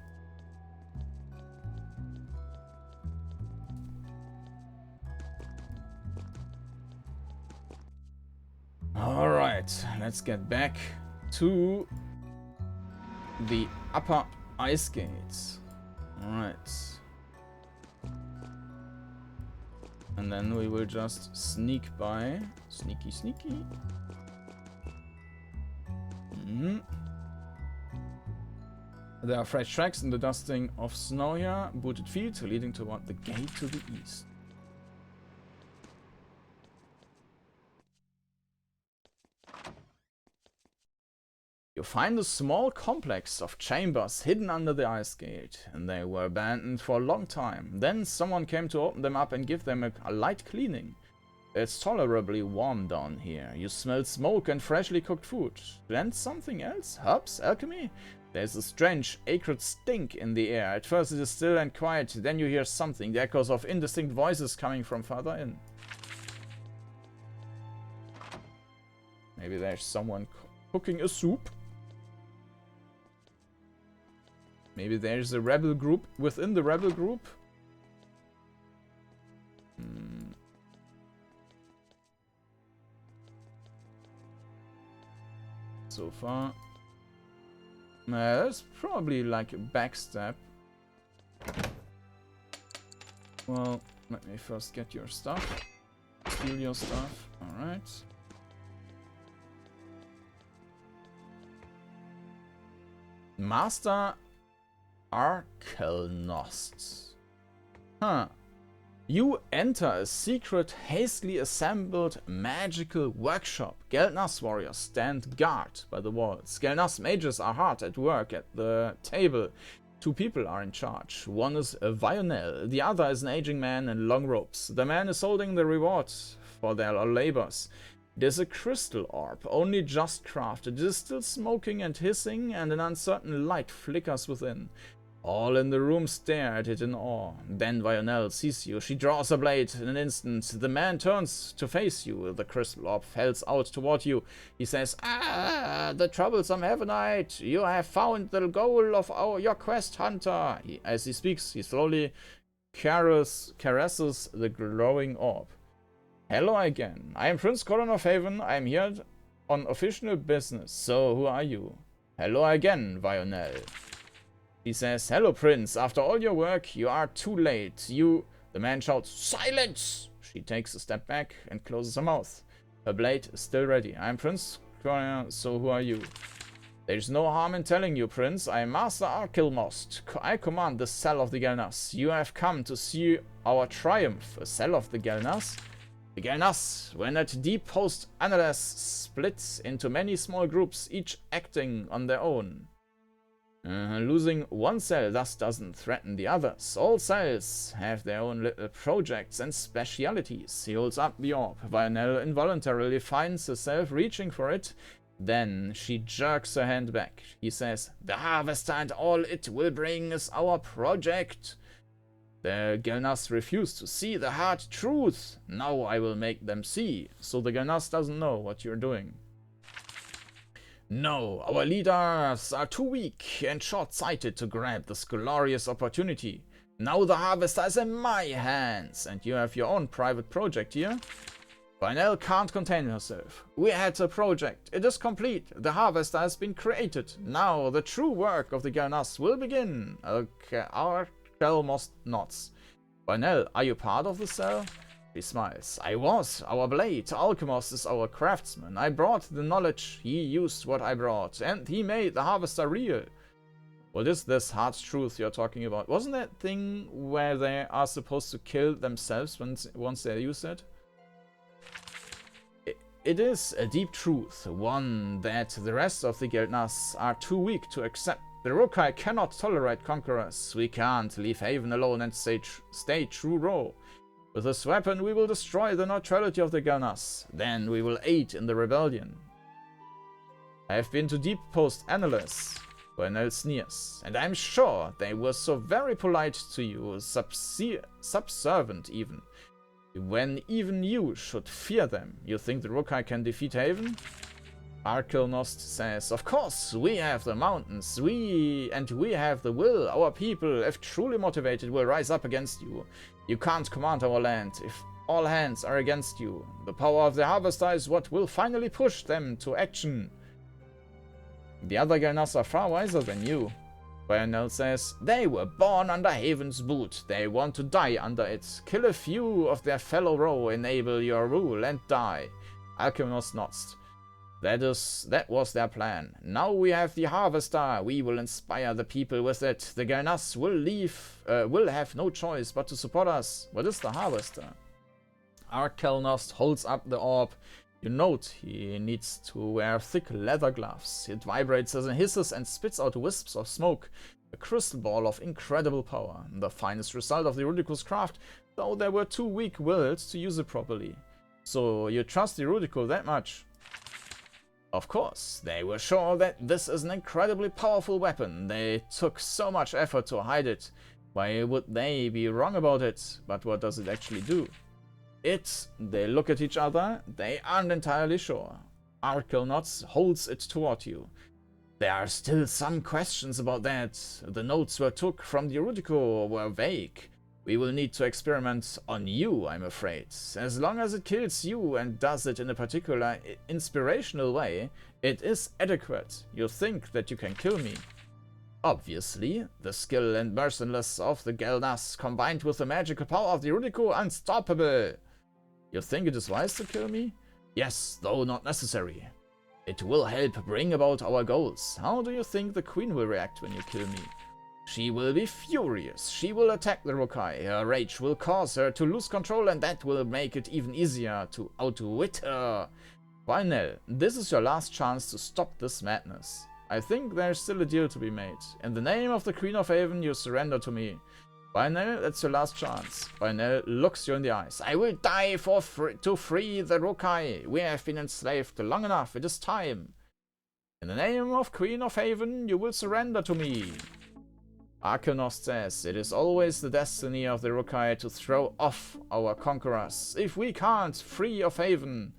Alright, let's get back to the upper Icegate. Alright. And then we will just sneak by. Sneaky, sneaky. There are fresh tracks in the dusting of snow here. Booted feet leading toward the gate to the east. You find a small complex of chambers hidden under the Icegate, and they were abandoned for a long time. Then someone came to open them up and give them a light cleaning. It's tolerably warm down here. You smell smoke and freshly cooked food. Then something else? Herbs? Alchemy? There's a strange, acrid stink in the air. At first it is still and quiet, then you hear something, the echoes of indistinct voices coming from further in. Maybe there's someone cooking a soup. Maybe there's a rebel group within the rebel group. So far. That's probably like a backstab. Well, let me first get your stuff. Steal your stuff. Alright. Master Archelnost. Huh. You enter a secret, hastily assembled magical workshop. Gelnas warriors stand guard by the walls. Gelnas mages are hard at work at the table. Two people are in charge. One is a Vionel, the other is an aging man in long robes. The man is holding the reward for their labors. It is a crystal orb, only just crafted. It is still smoking and hissing, and an uncertain light flickers within. All in the room stare at it in awe. Then Vionel sees you. She draws a blade in an instant. The man turns to face you. The crystal orb falls out toward you. He says, "Ah, the troublesome Heavenite! You have found the goal of your quest, hunter!" As he speaks, he slowly caresses the glowing orb. "Hello again. I am Prince Kordanor of Haven. I am here on official business. So, who are you?" "Hello again, Vionel." He says, "Hello, Prince. After all your work, you are too late. The man shouts, "Silence!" She takes a step back and closes her mouth. Her blade is still ready. "I am Prince Kordanor, so who are you?" "There's no harm in telling you, Prince. I am Master Archelnost. I command the Cell of the Gelnas. You have come to see our triumph." "A Cell of the Gelnas?" "The Gelnas, when at deep post Annales, splits into many small groups, each acting on their own. Losing one cell thus doesn't threaten the others. All cells have their own little projects and specialities." He holds up the orb. Vionel involuntarily finds herself reaching for it. Then she jerks her hand back. He says, "The harvester and all it will bring is our project." The Gelnas refuse to see the hard truth. Now I will make them see. So the Gelnas doesn't know what you're doing. "No, our leaders are too weak and short-sighted to grab this glorious opportunity. Now the harvester is in my hands, and you have your own private project here." Vionel can't contain herself. "We had a project. It is complete. The harvester has been created. Now the true work of the Gelnas will begin." Archelnost nods. "Vionel, are you part of the cell?" He smiles. "I was. Our blade. Alchemist is our craftsman. I brought the knowledge. He used what I brought. And he made the harvester real." "What is this hard truth you're talking about? Wasn't that thing where they are supposed to kill themselves once they use it?" "It is a deep truth. One that the rest of the Gelnas are too weak to accept. The Rokai cannot tolerate conquerors. We can't leave Haven alone and stay true raw. With this weapon we will destroy the neutrality of the Gelnas. Then we will aid in the rebellion." "I have been to Deep Post Annales," Vionel sneers, "and I'm sure they were so very polite to you, subservient even. When even you should fear them. You think the Rokai can defeat Haven?" Archelnost says, "Of course, we have the mountains, we have the will. Our people, if truly motivated, will rise up against you. You can't command our land if all hands are against you. The power of the harvester is what will finally push them to action." "The other Gelnas are far wiser than you." Vionel says, "They were born under Haven's boot. They want to die under it. Kill a few of their fellow row, enable your rule, and die." Archelnost nods. That was their plan. Now we have the harvester. We will inspire the people with it. The Gelnas will have no choice but to support us. What is the harvester? Archelnost holds up the orb. You note he needs to wear thick leather gloves. It vibrates as it hisses and spits out wisps of smoke. A crystal ball of incredible power. The finest result of the Rudico's craft, though there were too weak-willed to use it properly. So you trust the Rudico that much? Of course, they were sure that this is an incredibly powerful weapon. They took so much effort to hide it. Why would they be wrong about it? But what does it actually do? They look at each other, they aren't entirely sure. Archelnost holds it toward you. There are still some questions about that. The notes we took from the Rudico were vague. We will need to experiment on you, I'm afraid. As long as it kills you and does it in a particular inspirational way, it is adequate. You think that you can kill me. Obviously, the skill and mercilessness of the Gelnas combined with the magical power of the Rudico, unstoppable. You think it is wise to kill me? Yes, though not necessary. It will help bring about our goals. How do you think the Queen will react when you kill me? She will be furious. She will attack the Rokai. Her rage will cause her to lose control, and that will make it even easier to outwit her. Final, this is your last chance to stop this madness. I think there's still a deal to be made. In the name of the Queen of Haven, you surrender to me. Final, that's your last chance. Final looks you in the eyes. I will die to free the Rokai. We have been enslaved long enough. It is time. In the name of Queen of Haven, you will surrender to me. Archelnost says, it is always the destiny of the Rokai to throw off our conquerors. If we can't be free of Haven,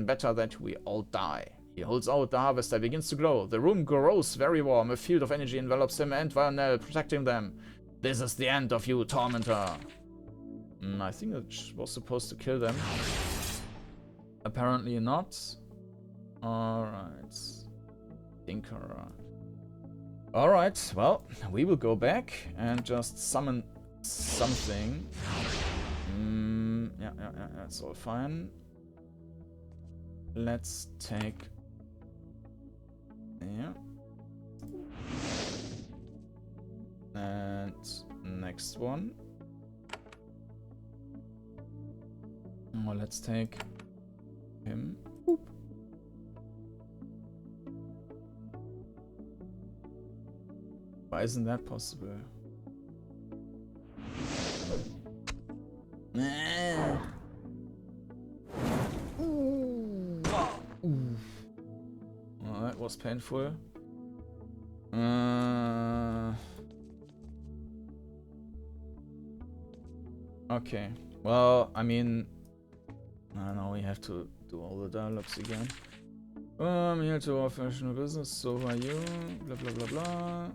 better that we all die. He holds out the harvester, begins to glow. The room grows very warm. A field of energy envelops him and Varnell, protecting them. This is the end of you, Tormentor. I think it was supposed to kill them. Apparently not. Alright. Dhoth'Nrah. Alright, well, we will go back and just summon something. Yeah, that's all fine. Let's take... Yeah. And next one. Oh, let's take him. Boop. Why isn't that possible? Oh, that was painful. Okay. Well, I mean, I know we have to do all the dialogues again. I'm here to offer professional business, so who are you? Blah blah blah blah.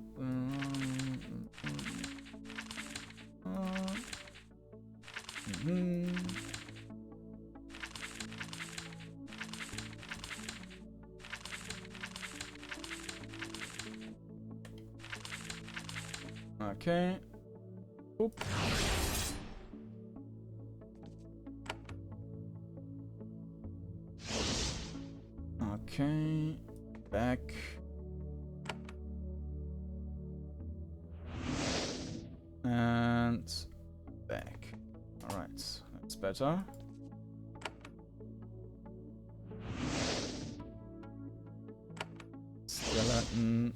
Okay. Oop. Okay, back. And back. Alright, that's better. Skeleton.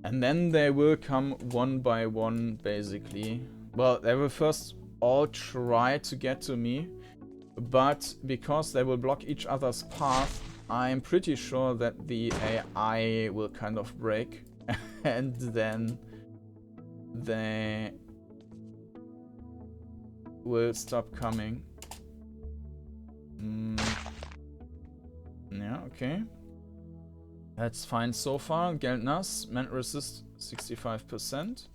And then they will come one by one, basically. Well, they will first all try to get to me. But because they will block each other's path, I'm pretty sure that the AI will kind of break. And then they will stop coming. Yeah, okay. That's fine so far. Gelnas, man resist 65%.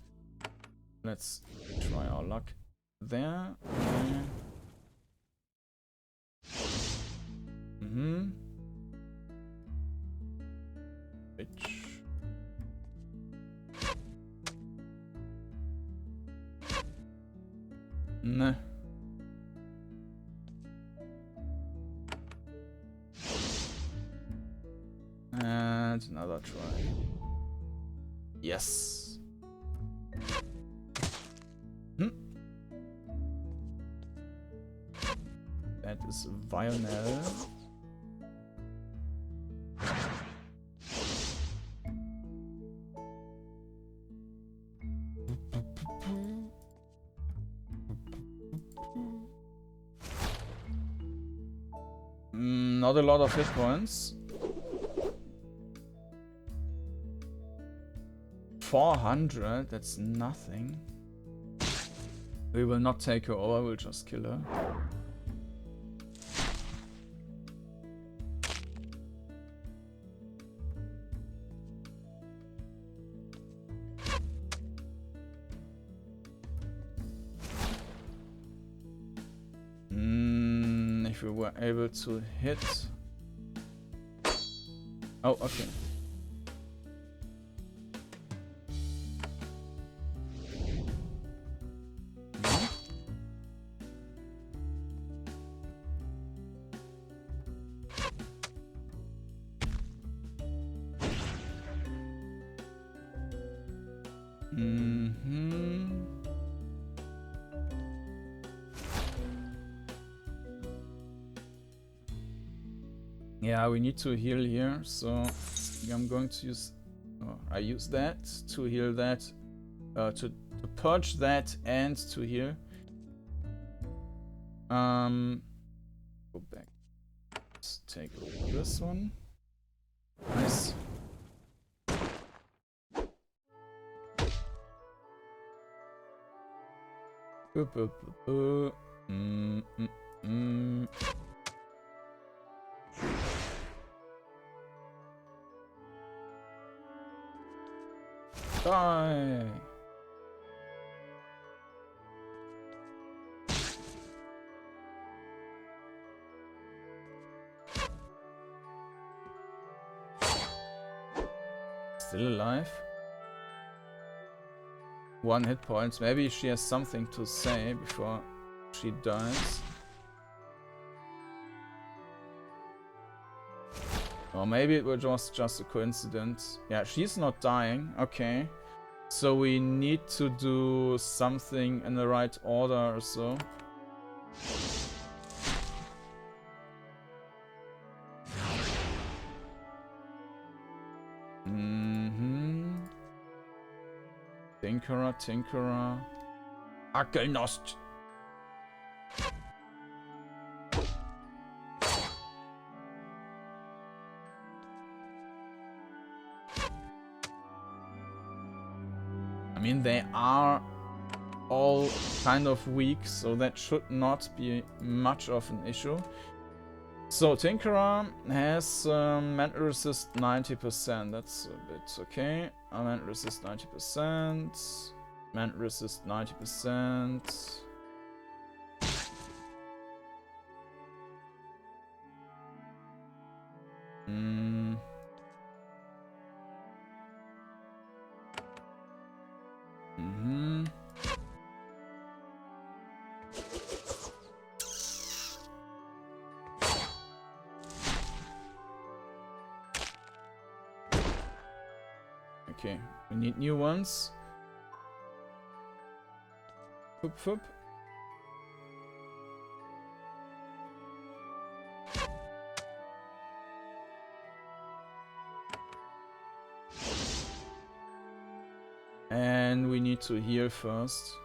Let's try our luck there. Okay. Bitch. Nah. And another try. Yes. That is Vionel. Not a lot of hit points. 400, that's nothing. We will not take her over, we'll just kill her. If we were able to hit... Oh, okay. Yeah, we need to heal here, so I'm going to use... Oh, I use that to heal that, to purge that and to heal. Go back. Let's take over this one. Nice. Die! Still alive? 1 hit point. Maybe she has something to say before she dies. Or maybe it was just a coincidence. Yeah, she's not dying. Okay. So we need to do something in the right order or so. Tinkerer. Archelnost. I mean, they are all kind of weak, so that should not be much of an issue. So, Tinkerer has mental resist 90%. That's a bit okay. Mental resist 90%. Mental resist 90%. Okay, we need new ones. Foop, foop. And we need to heal first.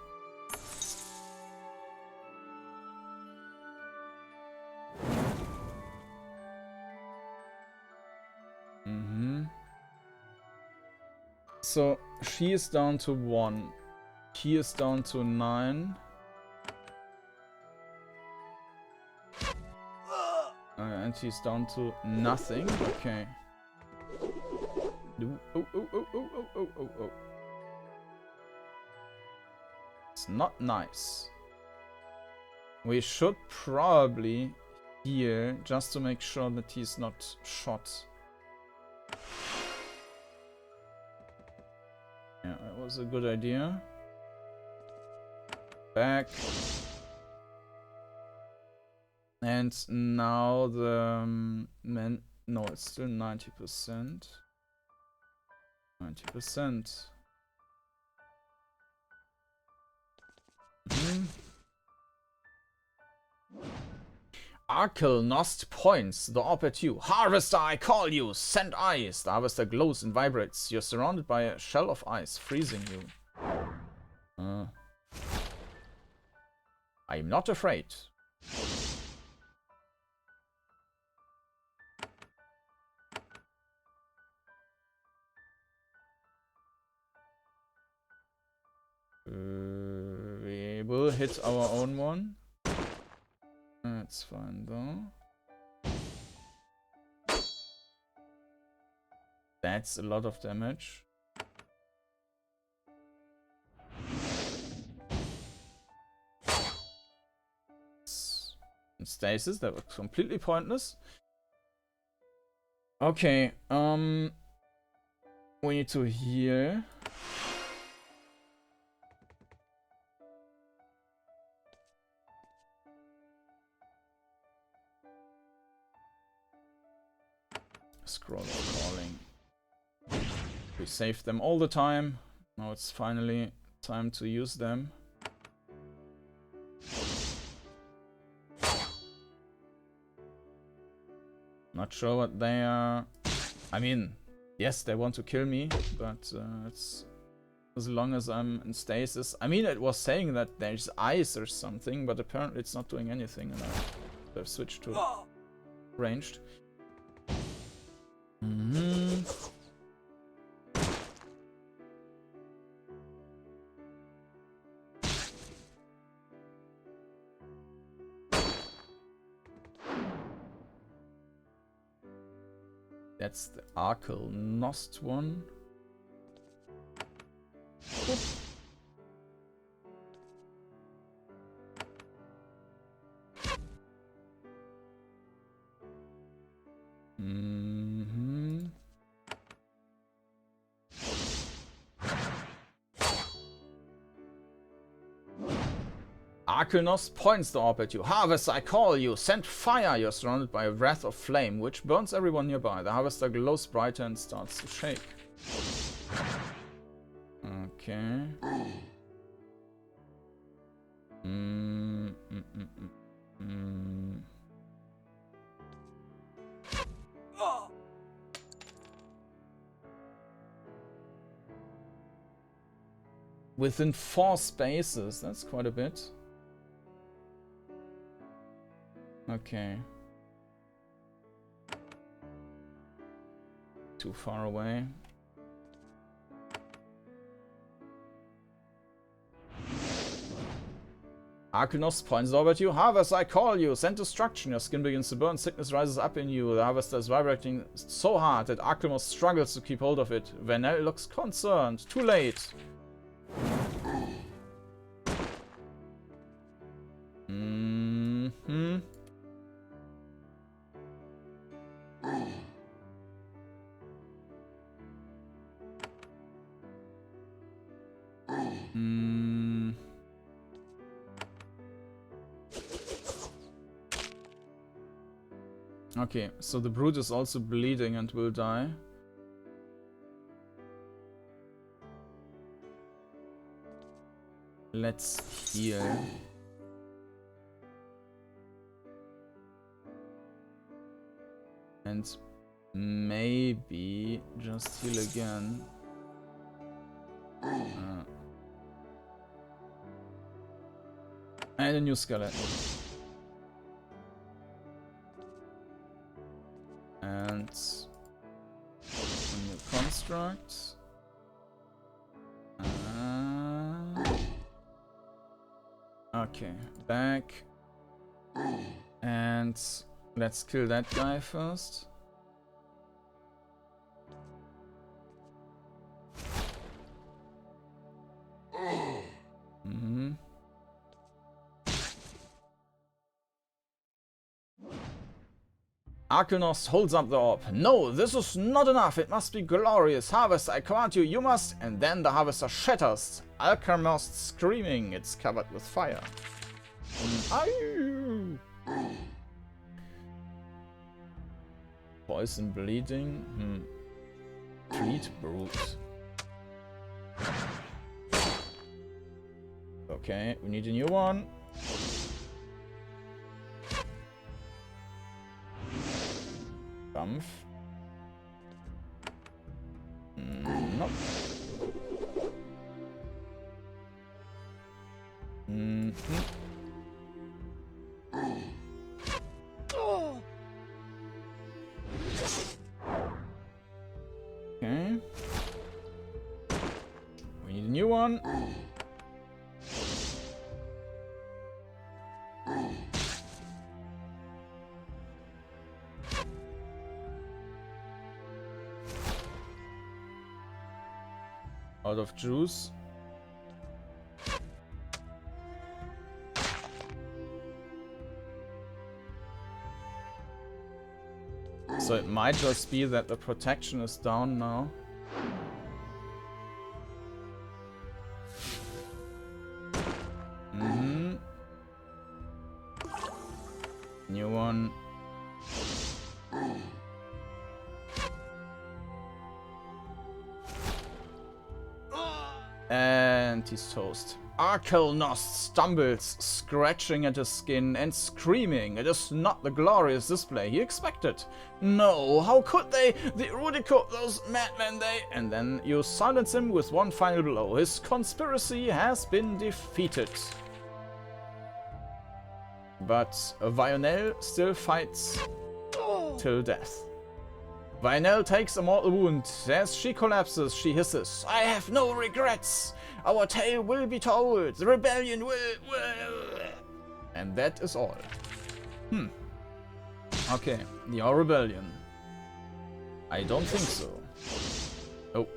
So she is down to 1. He is down to 9. And he's down to nothing. Okay. Oh. It's not nice. We should probably heal just to make sure that he's not shot. Yeah, that was a good idea. Back. And now the no, it's still 90%. 90%. Archelnost points the orb at you. Harvester, I call you! Send ice! The harvester glows and vibrates. You're surrounded by a shell of ice, freezing you. I'm not afraid. We will hit our own one. That's fine though. That's a lot of damage. In stasis, that was completely pointless. Okay, we need to heal. Scroll of calling. We saved them all the time. Now it's finally time to use them. Not sure what they are. I mean, yes, they want to kill me, but it's as long as I'm in stasis. I mean, it was saying that there's ice or something, but apparently it's not doing anything, and I've switched to ranged. That's the Archelnost one. Oop. Archelnost points the orb at you. Harvester, I call you. Send fire. You're surrounded by a wrath of flame, which burns everyone nearby. The harvester glows brighter and starts to shake. Okay. Within 4 spaces, that's quite a bit. Okay. Too far away. Archelnost points over at you. Harvester, I call you. Send destruction. Your skin begins to burn. Sickness rises up in you. The harvester is vibrating so hard that Archelnost struggles to keep hold of it. Vanel looks concerned. Too late. Okay, so the brute is also bleeding and will die. Let's heal. And maybe just heal again. And a new skeleton. And a new construct. Okay, back. And let's kill that guy first. Archelnost holds up the orb. No, this is not enough. It must be glorious. Harvester, I command you, you must. And then the harvester shatters. Archelnost screaming. It's covered with fire. Poison bleeding. Treat brute. Okay, we need a new one. Kampf. Nope. Okay. We need a new one. Out of juice. So it might just be that the protection is down now. New one. And he's toast. Archelnost stumbles, scratching at his skin and screaming. It is not the glorious display he expected. No, how could they? The Rudico, those madmen, they... And then you silence him with one final blow. His conspiracy has been defeated. But Vionel still fights till death. Vionel takes a mortal wound. As she collapses, she hisses, "I have no regrets! Our tale will be told! The rebellion will... And that is all. Okay, the rebellion. I don't think so. Oh.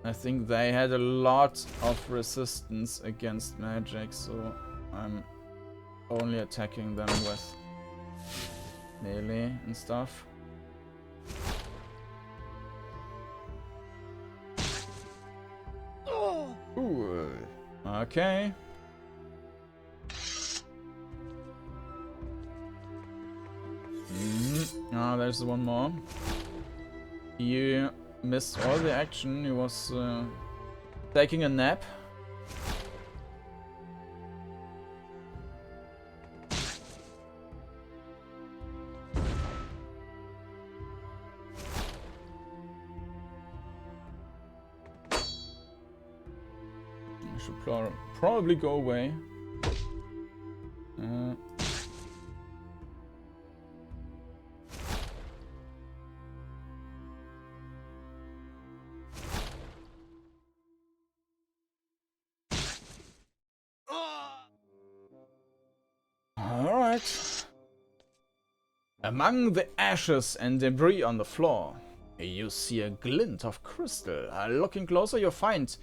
I think they had a lot of resistance against magic, so I'm only attacking them with melee and stuff. Ooh. Okay. Ah, there's one more. You missed all the action. He was taking a nap. I should probably go away. Alright. Among the ashes and debris on the floor, you see a glint of crystal. Looking closer, you find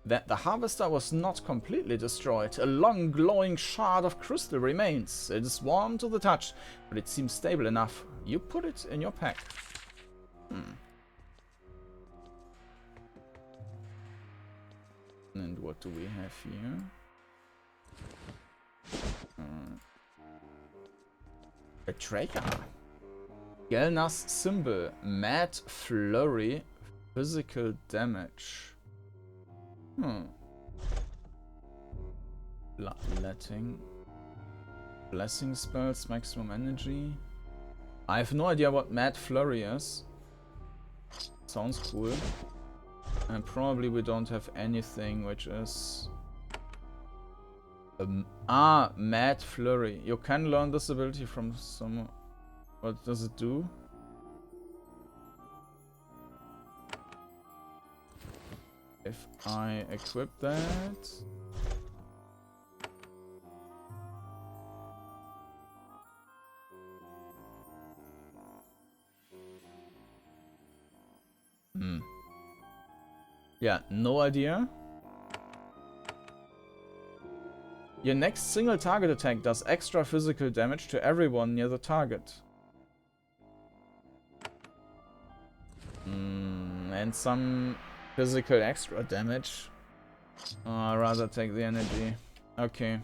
that the harvester was not completely destroyed. A long glowing shard of crystal remains. It is warm to the touch, but it seems stable enough. You put it in your pack. And what do we have here? Betrayer. Gelnas symbol. Mad Flurry. Physical damage. Bloodletting. Blessing spells. Maximum energy. I have no idea what Mad Flurry is. Sounds cool. And probably we don't have anything which is... Mad Flurry. You can learn this ability from some... What does it do? If I equip that... Yeah, no idea. Your next single target attack does extra physical damage to everyone near the target. And some physical extra damage. Oh, I'd rather take the energy. Okay.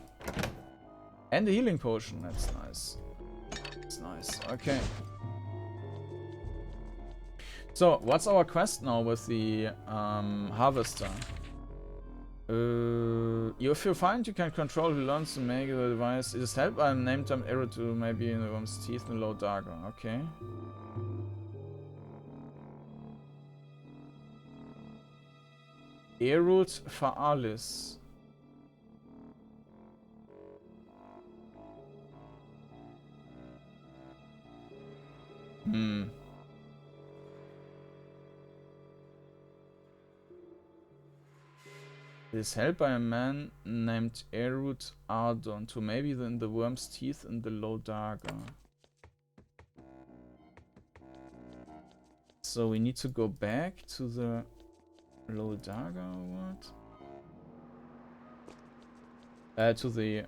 And a healing potion, that's nice. That's nice, okay. So, what's our quest now with the harvester? If you find you can control who learns to make the device, it is helped by a name term arrow to maybe in the worm's teeth and low Dhagan. Okay. Erut Faalis. It is held by a man named Erut Ardon to maybe in the worm's teeth in the low Dhagan. So we need to go back to the low Dhagan or what? To the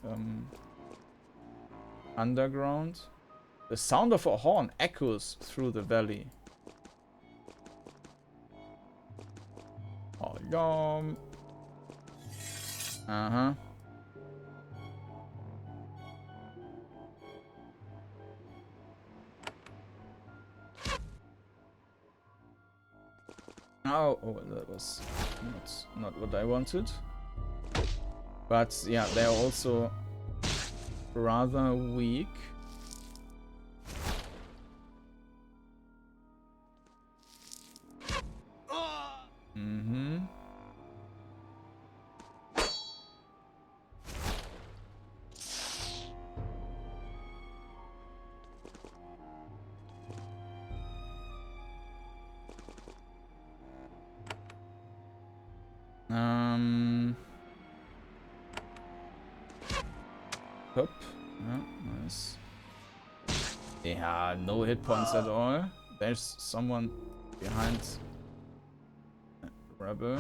underground. The sound of a horn echoes through the valley. Oh, yum. Uh-huh. Oh, that was not what I wanted. But yeah, they're also rather weak. Mm-hmm. Hop. Yeah, nice. Yeah, no hit points at all. There's someone behind Rebel.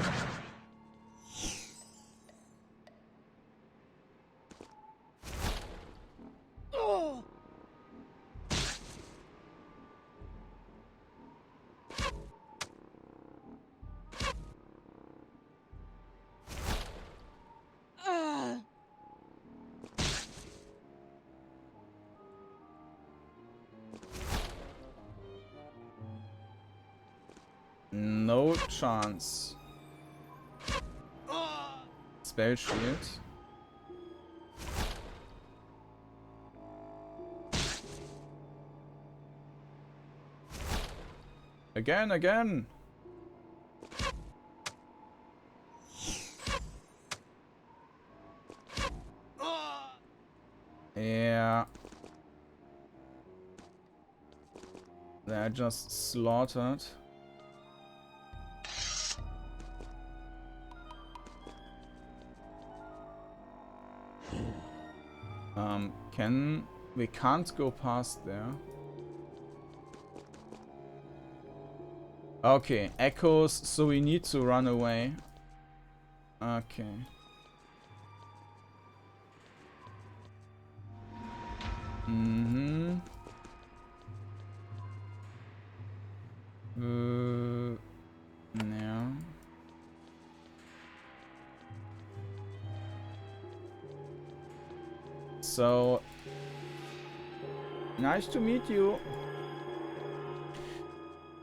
No chance. Spell shield. Again. Yeah. They're just slaughtered. We can't go past there. Okay, echoes, so we need to run away. Okay. Mm-hmm. Yeah. So nice to meet you.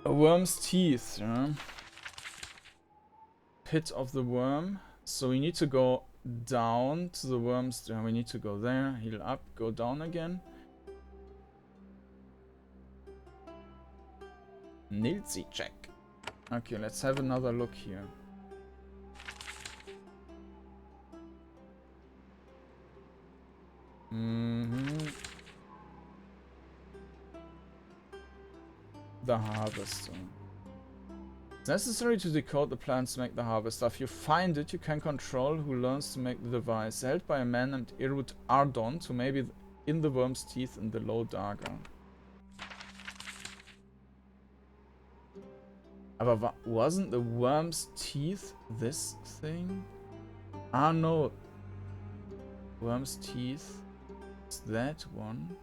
A worm's teeth, yeah? Pit of the worm. So we need to go down to the worm's. We need to go there, heal up, go down again. Nilsi check. Okay, let's have another look here. The harvester. It's necessary to decode the plants to make the harvester. If you find it, you can control who learns to make the device. Held by a man named Erut Ardon to maybe in the worm's teeth in the low Dhagan. Aber wasn't the worm's teeth this thing? Ah no. Worm's teeth. It's that one.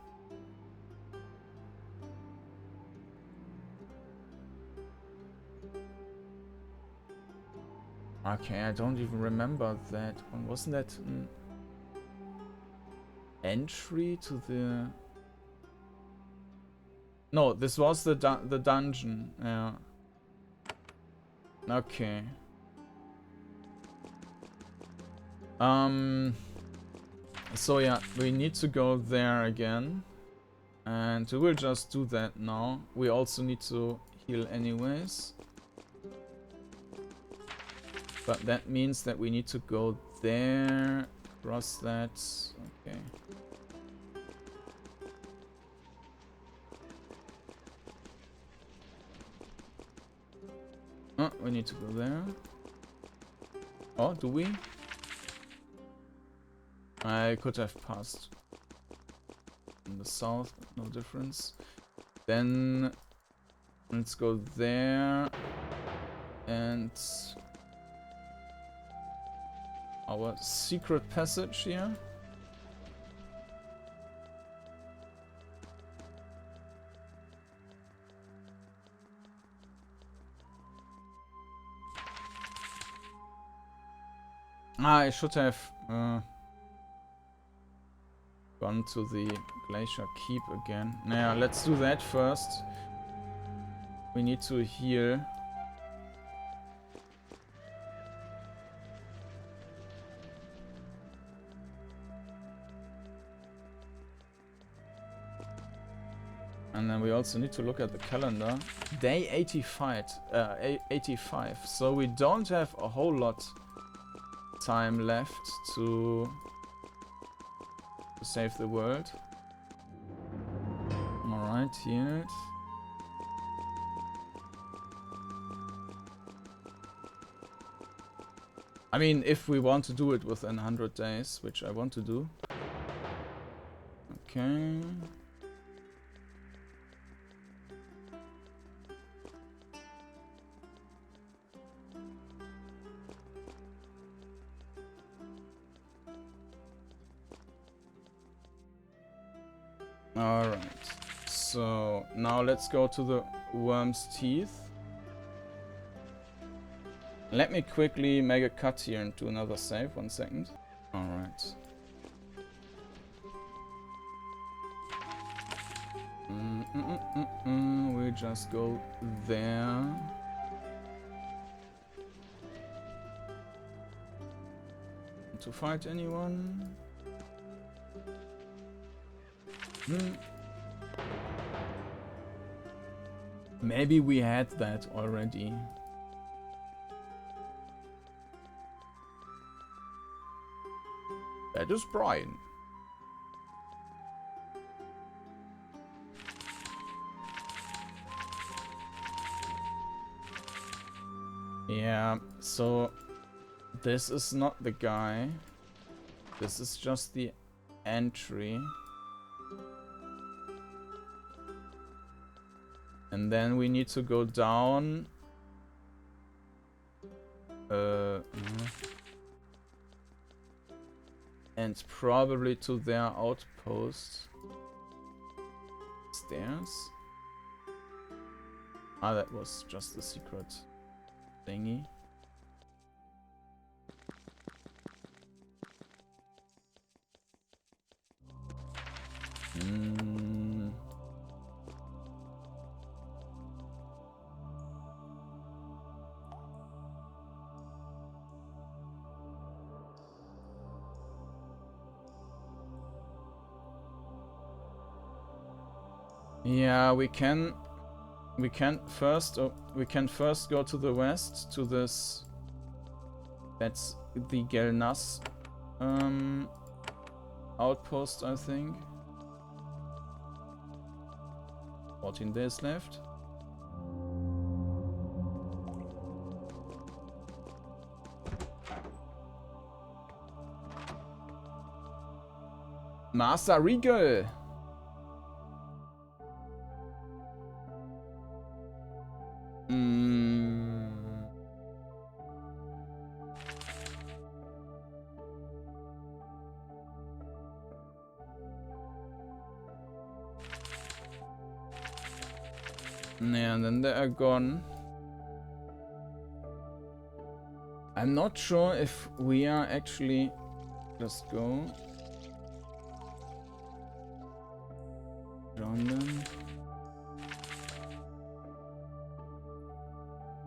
Okay, I don't even remember that one. Wasn't that an entry to the... No, this was the dungeon. Yeah. Okay. So yeah, we need to go there again. And we will just do that now. We also need to heal anyways. But that means that we need to go there, cross that. Okay. Oh, we need to go there. Oh, do we? I could have passed in the south, no difference. Then let's go there and our secret passage here. I should have gone to the Glacier Keep again. Now, let's do that first. We need to heal. And then we also need to look at the calendar. Day 85, 85. So we don't have a whole lot time left to save the world. Alright, here. I mean, if we want to do it within 100 days, which I want to do. Okay. Alright, so now let's go to the Worm's Teeth. Let me quickly make a cut here and do another save, 1 second. Alright. We just go there. To fight anyone? Maybe we had that already. That is Brian. Yeah, so this is not the guy. This is just the entry. And then we need to go down. And probably to their outpost. Stairs. Ah, that was just the secret thingy. Yeah, we can first go to the west to this. That's the Gelnas outpost, I think. 14 days left. Master Regal. Yeah, and then they are gone. I'm not sure if we are actually... Just go. Join them.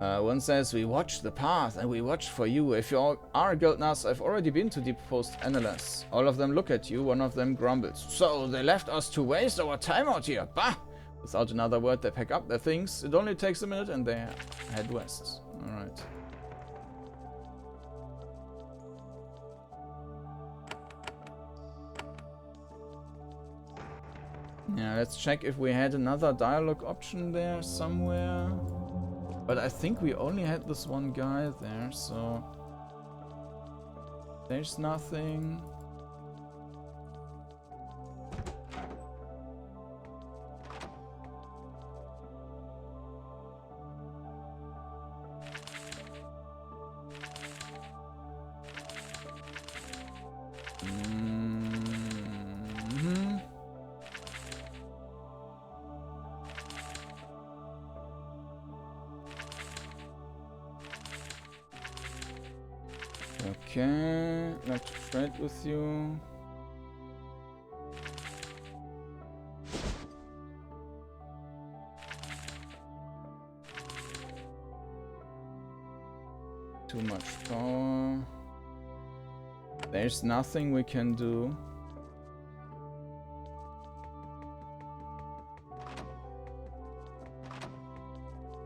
One says, we watch the path and we watch for you. If you all are Guildnas, I've already been to Deep Post Analysts. All of them look at you, one of them grumbles. So they left us to waste our time out here. Bah! Without another word, they pack up their things. It only takes a minute and they head west. Alright. Yeah, let's check if we had another dialogue option there somewhere. But I think we only had this one guy there, so... There's nothing. Okay, let's trade with you. Too much power. There's nothing we can do.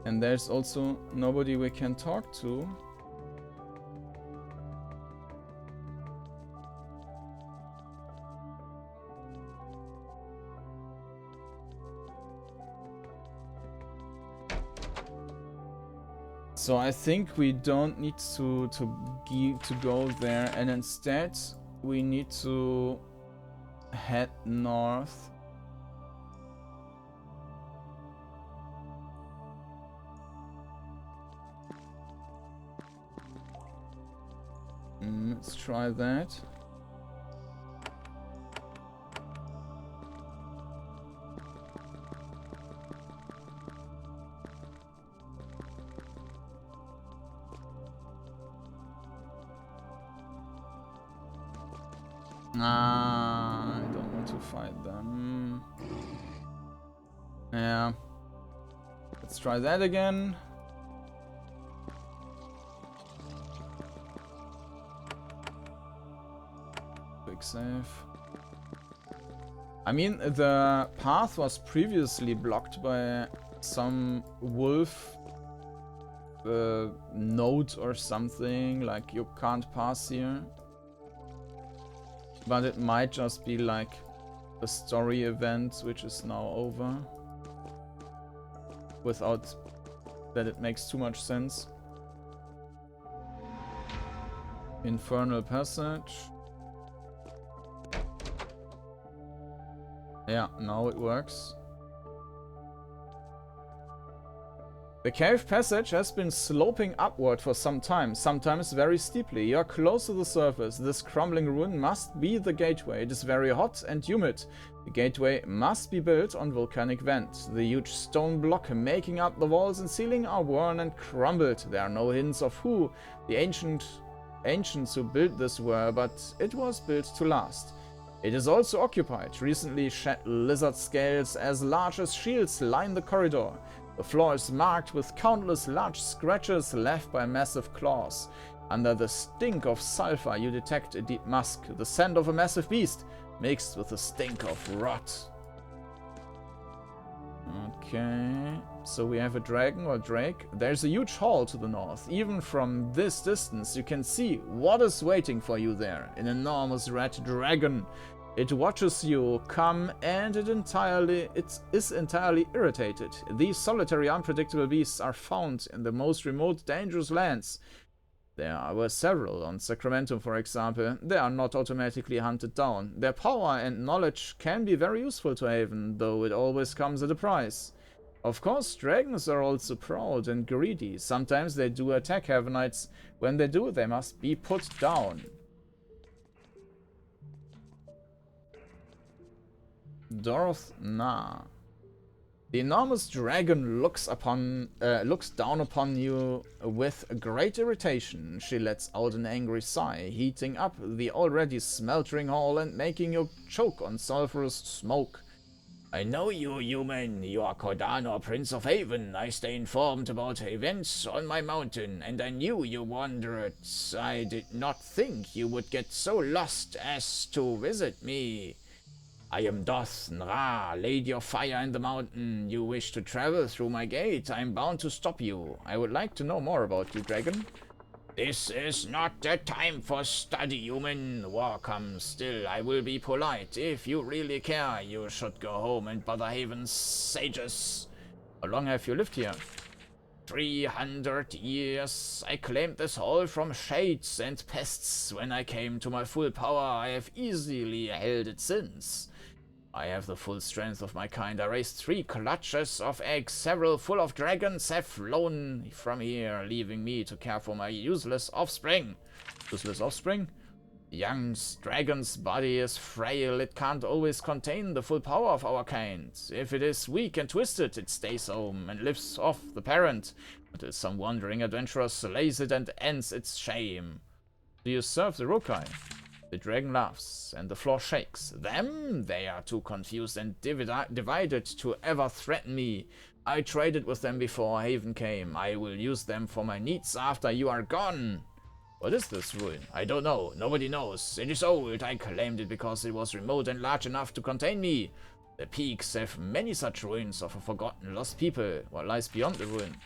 And there's also nobody we can talk to. So I think we don't need to go there, and instead we need to head north. Let's try that. I don't want to fight them. Yeah. Let's try that again. Quick save. I mean, the path was previously blocked by some wolf note or something, like you can't pass here. But it might just be like a story event which is now over. Without that it makes too much sense. Infernal passage. Yeah, now it works. The cave passage has been sloping upward for some time, sometimes very steeply. You're close to the surface. This crumbling ruin must be the gateway. It is very hot and humid. The gateway must be built on volcanic vent. The huge stone block making up the walls and ceiling are worn and crumbled. There are no hints of who the ancients who built this were, but it was built to last. It is also occupied. Recently shed lizard scales as large as shields line the corridor. The floor is marked with countless large scratches left by massive claws. Under the stink of sulfur you detect a deep musk, the scent of a massive beast, mixed with the stink of rot. Okay, so we have a dragon or drake. There's a huge hall to the north. Even from this distance you can see what is waiting for you there. An enormous red dragon. It watches you come and it is entirely irritated. These solitary unpredictable beasts are found in the most remote dangerous lands. There were several on Sacramento, for example. They are not automatically hunted down. Their power and knowledge can be very useful to Haven, though it always comes at a price. Of course, dragons are also proud and greedy. Sometimes they do attack Havenites. When they do, they must be put down. Dhoth'Nrah. The enormous dragon looks down upon you with great irritation. She lets out an angry sigh, heating up the already smeltering hall and making you choke on sulfurous smoke. I know you, human. You are Kordanor, Prince of Haven. I stay informed about events on my mountain, and I knew you wandered. I did not think you would get so lost as to visit me. I am Dhoth'Nrah, Lady of Fire in the Mountain. You wish to travel through my gate. I am bound to stop you. I would like to know more about you, dragon. This is not the time for study, human. War comes still. I will be polite. If you really care, you should go home and bother Haven's sages. How long have you lived here? 300 years. I claimed this hall from shades and pests. When I came to my full power, I have easily held it since. I have the full strength of my kind. I raised 3 clutches of eggs. Several full of dragons have flown from here, leaving me to care for my useless offspring. Useless offspring? The young dragon's body is frail. It can't always contain the full power of our kind. If it is weak and twisted, it stays home and lives off the parent until some wandering adventurer slays it and ends its shame. Do you serve the Rokai? The dragon laughs, and the floor shakes. Them? They are too confused and divided to ever threaten me. I traded with them before Haven came. I will use them for my needs after you are gone. What is this ruin? I don't know. Nobody knows. It is old. I claimed it because it was remote and large enough to contain me. The peaks have many such ruins of a forgotten lost people. What lies beyond the ruin?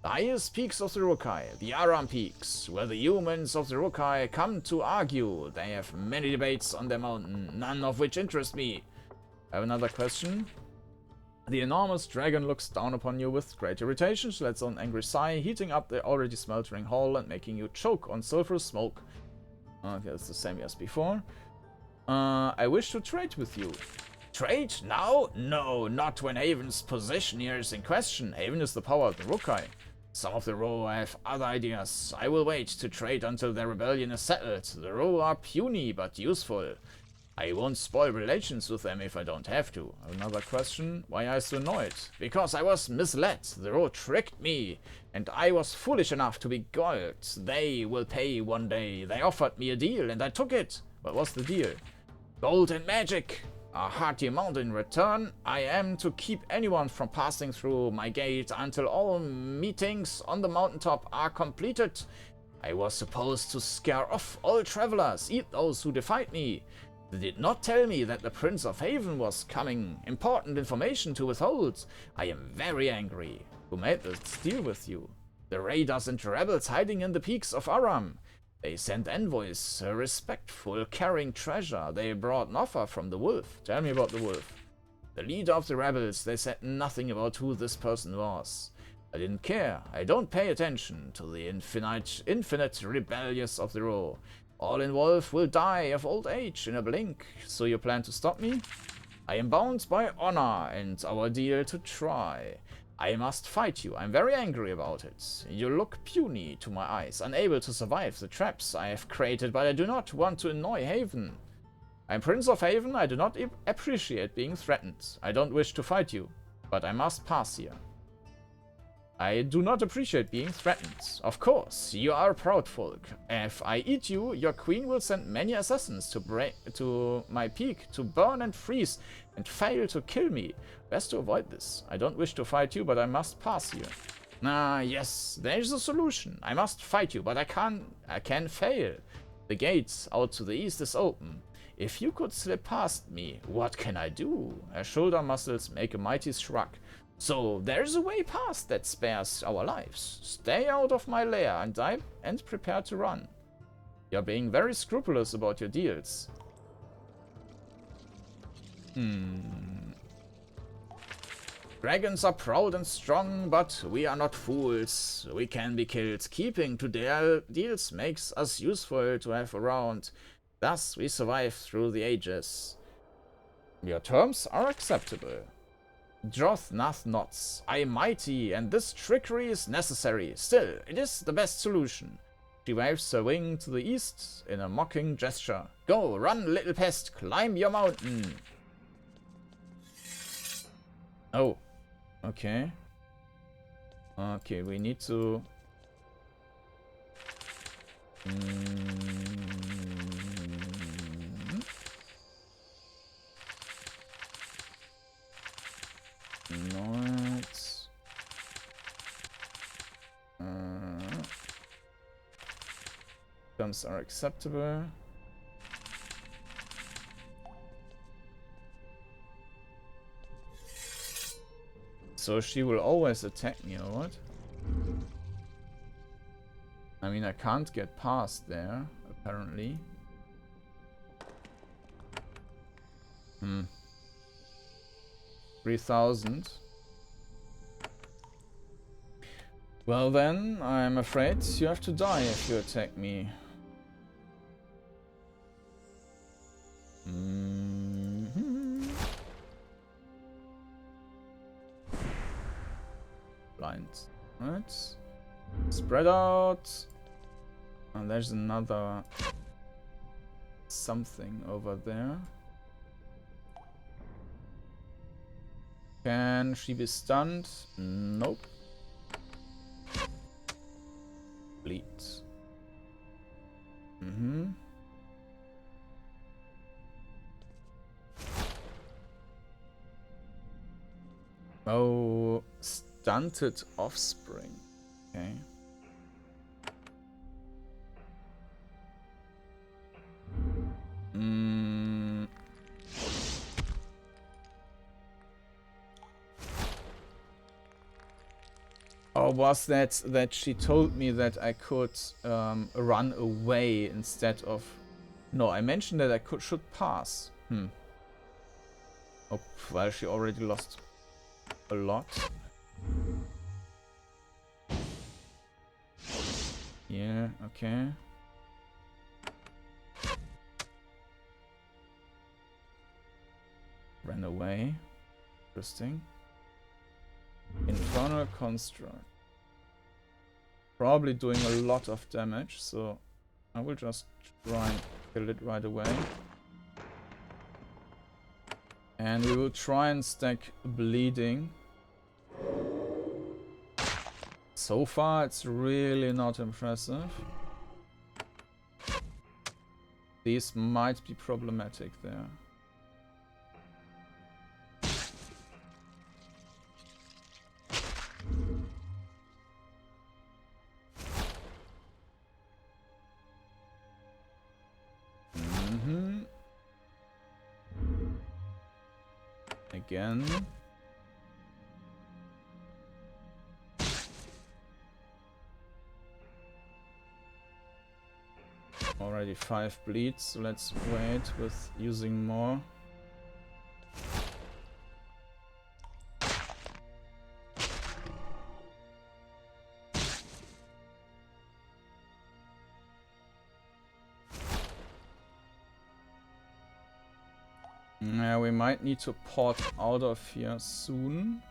The highest peaks of the Rokai, the Aram peaks, where the humans of the Rokai come to argue. They have many debates on their mountain, none of which interest me. I have another question. The enormous dragon looks down upon you with great irritation. She lets out an angry sigh, heating up the already smeltering hall and making you choke on sulfurous smoke. Okay, that's the same as before. I wish to trade with you. Trade? Now? No, not when Haven's position here is in question. Haven is the power of the Rokai. Some of the Ro have other ideas. I will wait to trade until their rebellion is settled. The Ro are puny but useful. I won't spoil relations with them if I don't have to. Another question. Why are you so annoyed? Because I was misled. The Ro tricked me, and I was foolish enough to be gulled. They will pay one day. They offered me a deal, and I took it. What was the deal? Gold and magic. A hearty amount in return. I am to keep anyone from passing through my gate until all meetings on the mountaintop are completed. I was supposed to scare off all travelers, eat those who defied me. They did not tell me that the Prince of Haven was coming. Important information to withhold. I am very angry. Who made this deal with you? The raiders and rebels hiding in the peaks of Aram. They sent envoys, respectful, carrying treasure. They brought an offer from the wolf. Tell me about the wolf. The leader of the rebels. They said nothing about who this person was. I didn't care. I don't pay attention to the infinite rebellious of the Ro. All involved will die of old age in a blink. So you plan to stop me? I am bound by honor and our deal to try. I must fight you. I'm very angry about it. You look puny to my eyes, unable to survive the traps I have created, but I do not want to annoy Haven. I'm Prince of Haven. I do not appreciate being threatened. I don't wish to fight you, but I must pass here. I do not appreciate being threatened. Of course, you are a proud folk. If I eat you, your queen will send many assassins to my peak to burn and freeze and fail to kill me. Best to avoid this. I don't wish to fight you, but I must pass here. Ah, yes, there's a solution. I must fight you, but I can fail. The gate out to the east is open. If you could slip past me, what can I do? Her shoulder muscles make a mighty shrug. So there's a way past that spares our lives. Stay out of my lair and prepare to run. You're being very scrupulous about your deals. Dragons are proud and strong, but we are not fools. We can be killed. Keeping to their deals makes us useful to have around. Thus we survive through the ages. Your terms are acceptable. Dhoth'Nrah nods. I am mighty, and this trickery is necessary. Still, it is the best solution. She waves her wing to the east in a mocking gesture. Go, run, little pest, climb your mountain. Oh, okay. Okay, we need to... Not. Terms are acceptable. So she will always attack me, or what? I mean, I can't get past there, apparently. 3,000. Well then, I'm afraid you have to die if you attack me. Blind. Right. Spread out. And there's another something over there. Can she be stunned? Nope. Bleed. Oh, stunted offspring. Okay. Or was that she told me that I could run away instead of... No, I mentioned that I should pass. Oh, well, she already lost a lot. Yeah, okay. Ran away. Interesting. Infernal construct. Probably doing a lot of damage, so I will just try and kill it right away. And we will try and stack bleeding. So far, it's really not impressive. These might be problematic there. Again. Already 5 bleeds, so let's wait with using more. Yeah, we might need to port out of here soon.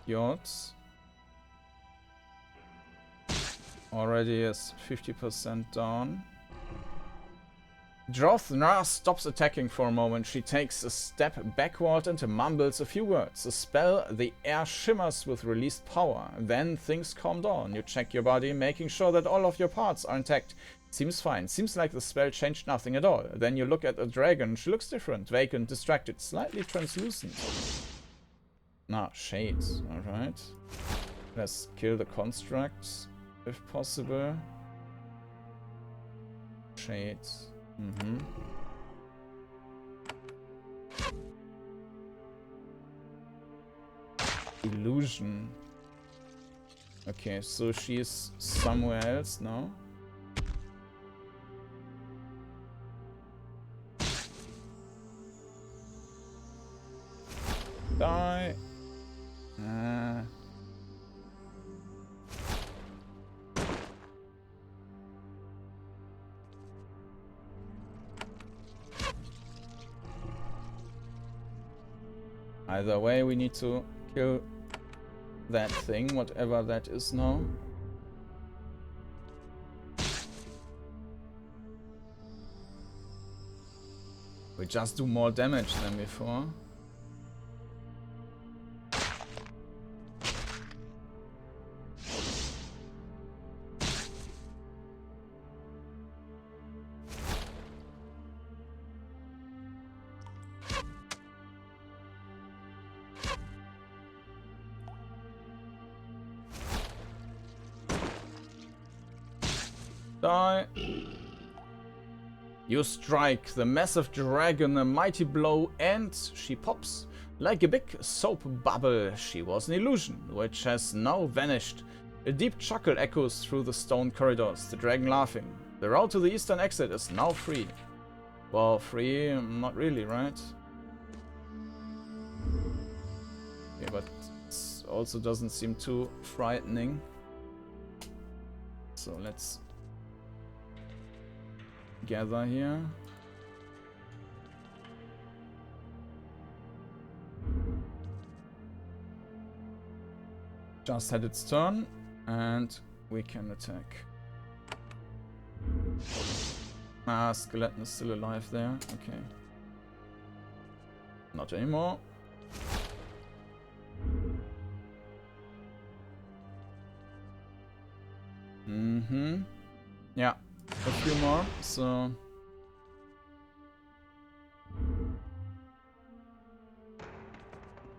Yachts. Already is 50% down. Dhoth'Nrah stops attacking for a moment. She takes a step backward and mumbles a few words. The spell, the air shimmers with released power. Then things calm down. You check your body, making sure that all of your parts are intact. Seems fine. Seems like the spell changed nothing at all. Then you look at the dragon. She looks different. Vacant, distracted, slightly translucent. Ah, shades. Alright. Let's kill the constructs, if possible. Shades. Illusion. Okay, so she's somewhere else now. Die. Either way, we need to kill that thing, whatever that is now. We just do more damage than before. Die. You strike the massive dragon a mighty blow and she pops. Like a big soap bubble, she was an illusion, which has now vanished. A deep chuckle echoes through the stone corridors, the dragon laughing. The road to the eastern exit is now free. Well, free? Not really, right? Okay, but it also doesn't seem too frightening. So let's gather here. Just had its turn, and we can attack. Ah, skeleton is still alive there. Okay. Not anymore. Yeah, a few more, so...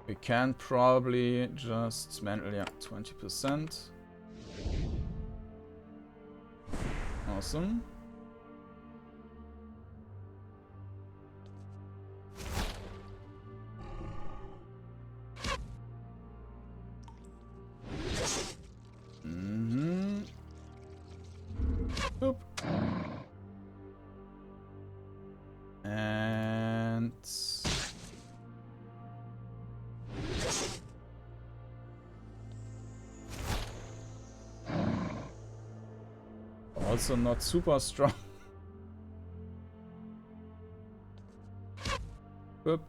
We can probably just manually, yeah, 20%. Awesome. Boop. And... also not super strong. Boop.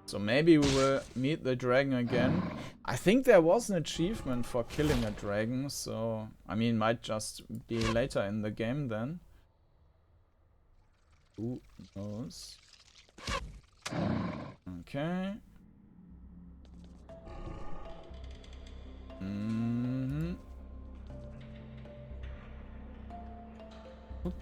So maybe we will meet the dragon again. I think there was an achievement for killing a dragon, so... I mean, might just be later in the game then. Who knows? Okay. Oop.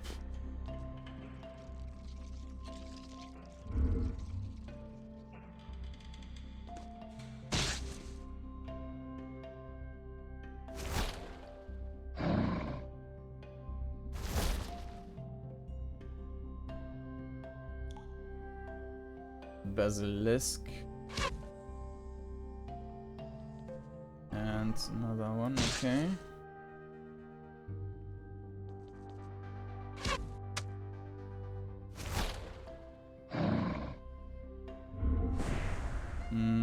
Basilisk. And another one, okay.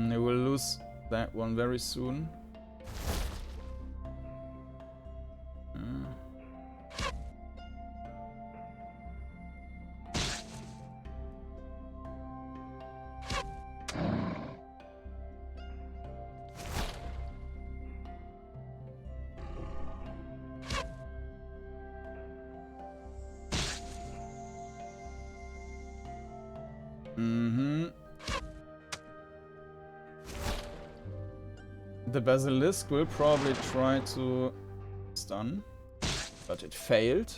We will lose that one very soon. The basilisk will probably try to stun, but it failed.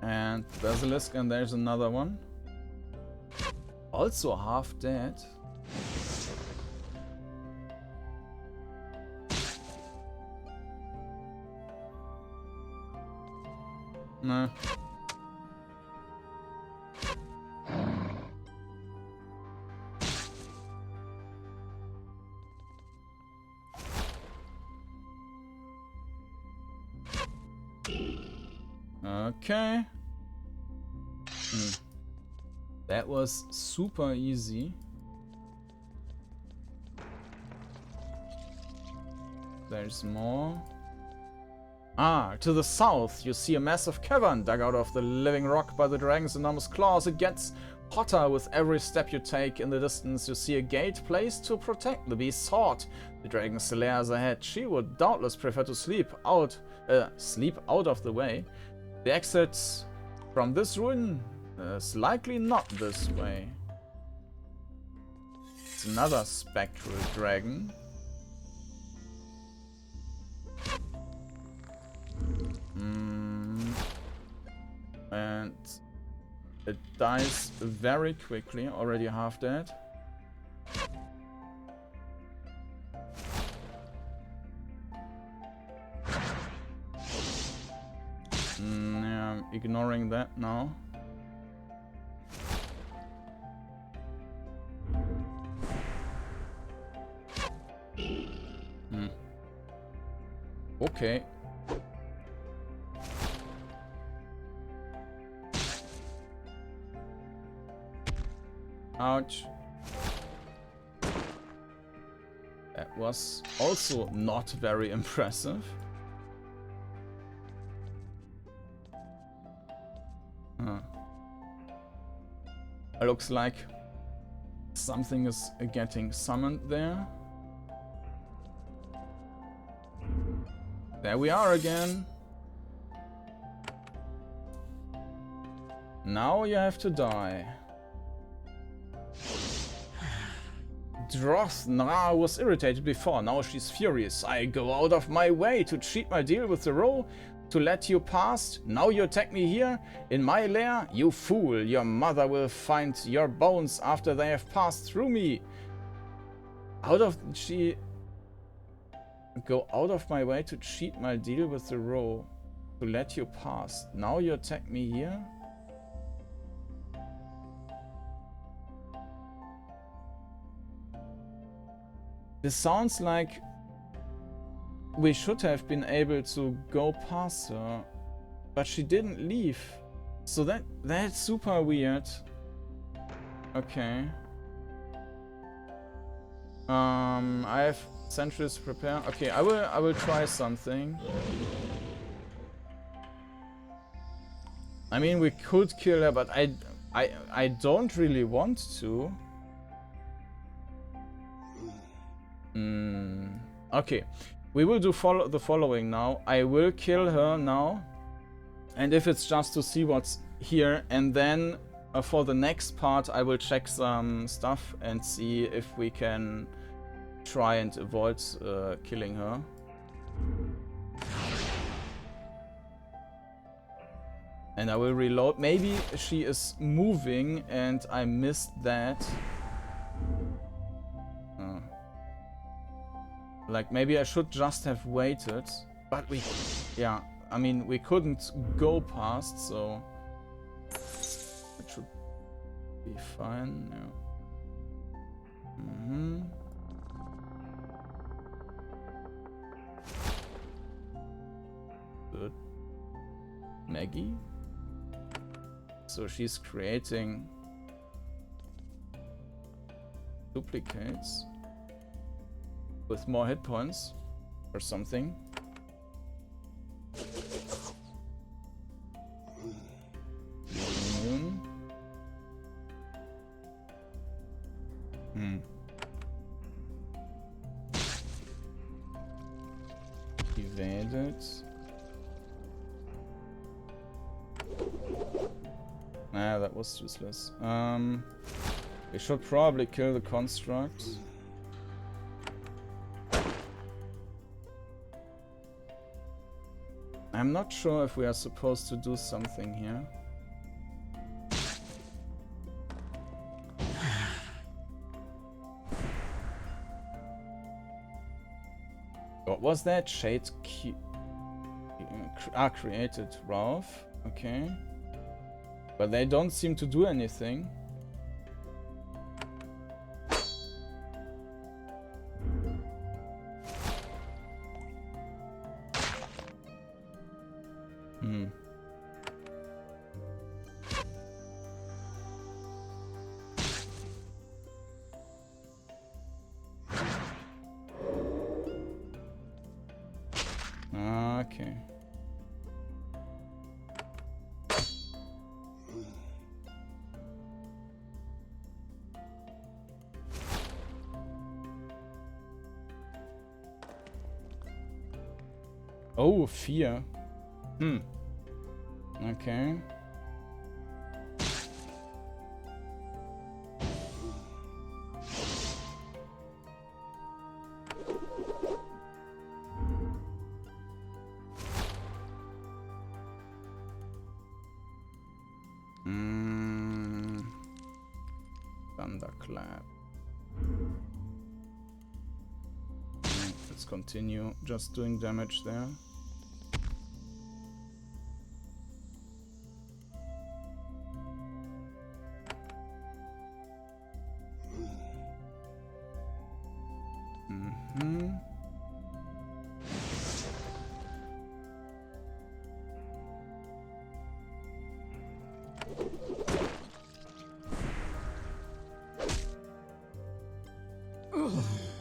And basilisk, and there's another one. Also half dead. No. Okay. That was super easy. There's more. Ah, to the south, you see a massive cavern dug out of the living rock by the dragon's enormous claws. It gets hotter with every step you take. In the distance, you see a gate placed to protect the beast's horde. The dragon's lair is ahead. She would doubtless prefer to sleep out of the way. The exit from this ruin is likely not this way. It's another spectral dragon. And it dies very quickly, already half dead. Yeah, I'm ignoring that now. Okay. Ouch. That was also not very impressive. Looks like something is getting summoned there. There we are again. Now you have to die. Dhoth'Nrah was irritated before, now she's furious. I go out of my way to cheat my deal with the role to let you pass. Now you attack me here in my lair? You fool, your mother will find your bones after they have passed through me. Go out of my way to cheat my deal with the role to let you pass. Now you attack me here? This sounds like we should have been able to go past her, but she didn't leave. So that's super weird. Okay. I have sentries to prepare. Okay, I will try something. I mean, we could kill her, but I don't really want to. Okay, we will do the following now. I will kill her now, and if it's just to see what's here, and then for the next part I will check some stuff and see if we can try and avoid killing her. And I will reload. Maybe she is moving and I missed that. Like, maybe I should just have waited. But yeah, I mean, we couldn't go past, so it should be fine, yeah. Good. Maggie. So she's creating duplicates with more hit points or something. Evaded. Ah, that was useless. We should probably kill the construct. I'm not sure if we are supposed to do something here. What was that? Shade created Ralph. Okay. But they don't seem to do anything. Okay. Oh, fear. Okay. Thunderclap. Let's continue just doing damage there.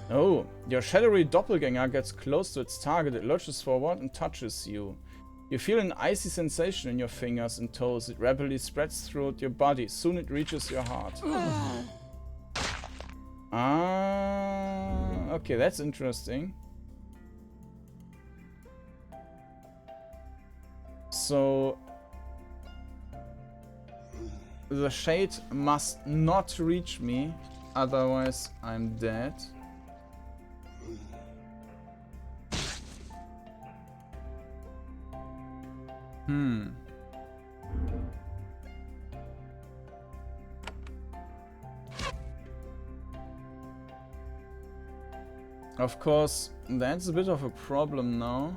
Oh, your shadowy doppelganger gets close to its target, it lurches forward and touches you. You feel an icy sensation in your fingers and toes. It rapidly spreads throughout your body. Soon it reaches your heart. Okay, that's interesting. So the shade must not reach me, otherwise I'm dead. Of course, that's a bit of a problem now.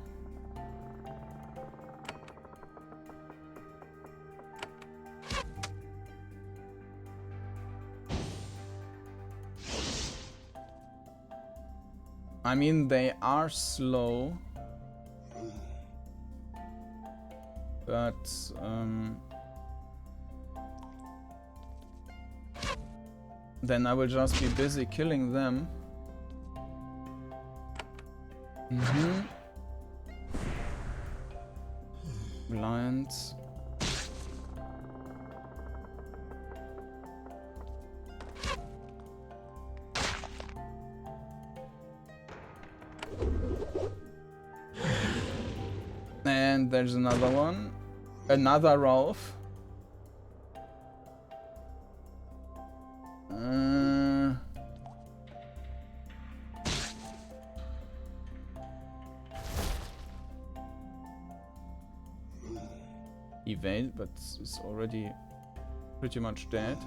I mean, they are slow. But, then I will just be busy killing them. Blind. And there's another one. Another Rolf. Evade, but it's already pretty much dead.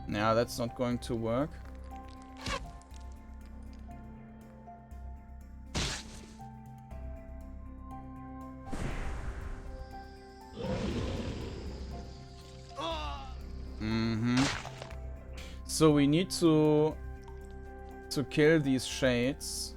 Yeah, that's not going to work. So we need to kill these shades.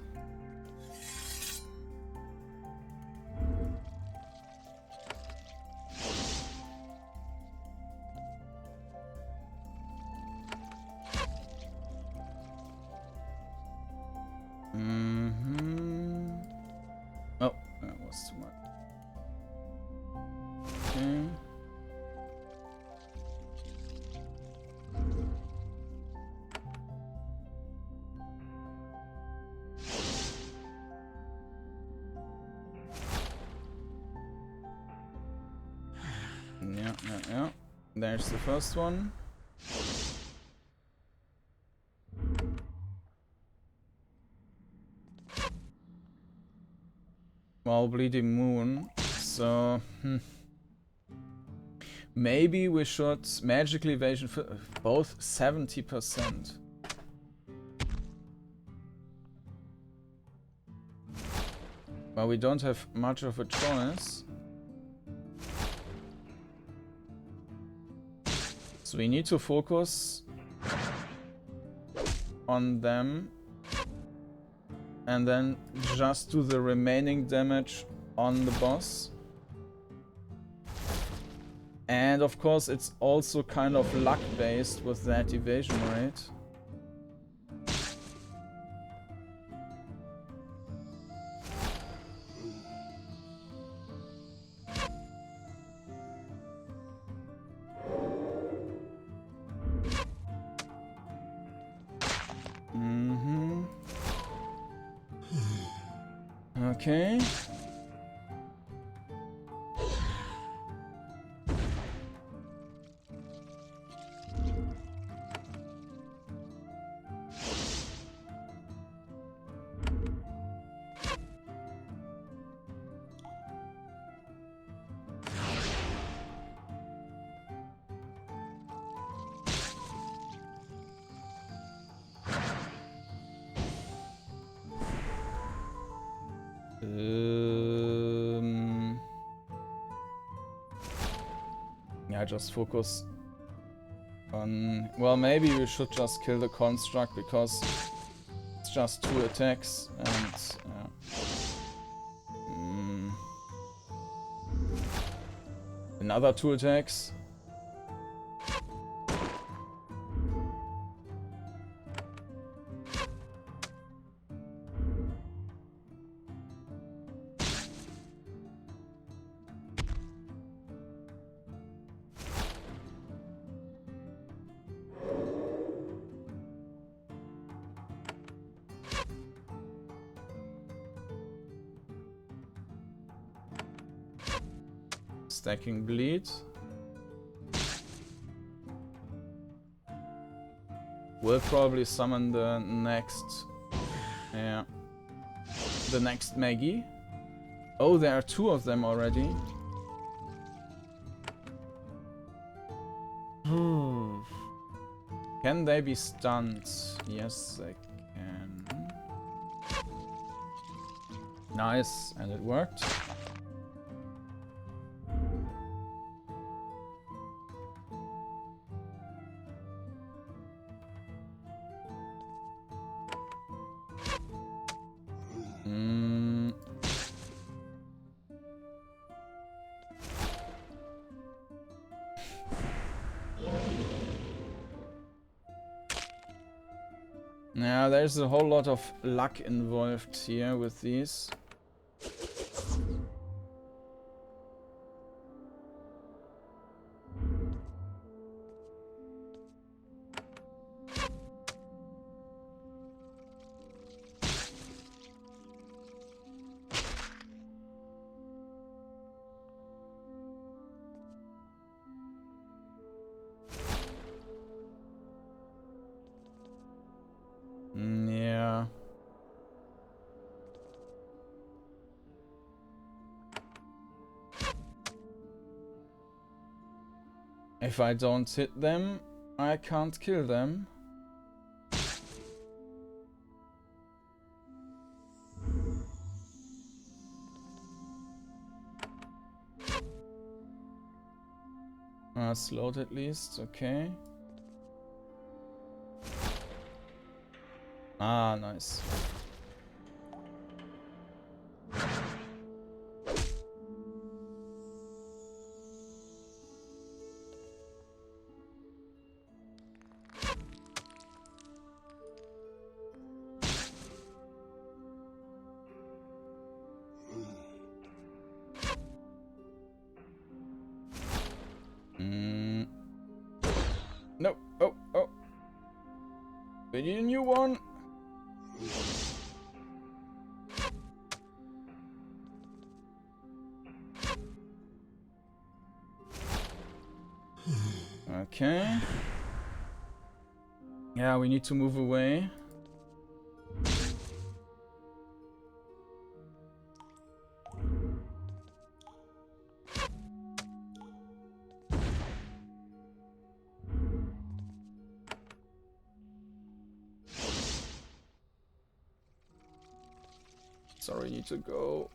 Oh, that was too much. Okay. Yeah. There's the first one. Well, Bleeding Moon. So, maybe we should magical evasion for both 70%. But we don't have much of a choice. So we need to focus on them and then just do the remaining damage on the boss. And of course, it's also kind of luck-based with that evasion rate. Okay. Yeah, just focus on... Well, maybe we should just kill the construct because it's just 2 attacks and... Another 2 attacks. Stacking bleed. We'll probably summon the next... Yeah. The next Maggie. Oh, there are 2 of them already. Can they be stunned? Yes, they can. Nice, and it worked. Yeah, there's a whole lot of luck involved here with these. Yeah. If I don't hit them, I can't kill them. Slowed at least, okay. Ah, nice. No, oh. We need a new one. Okay. Yeah, we need to move away. Sorry, need to go.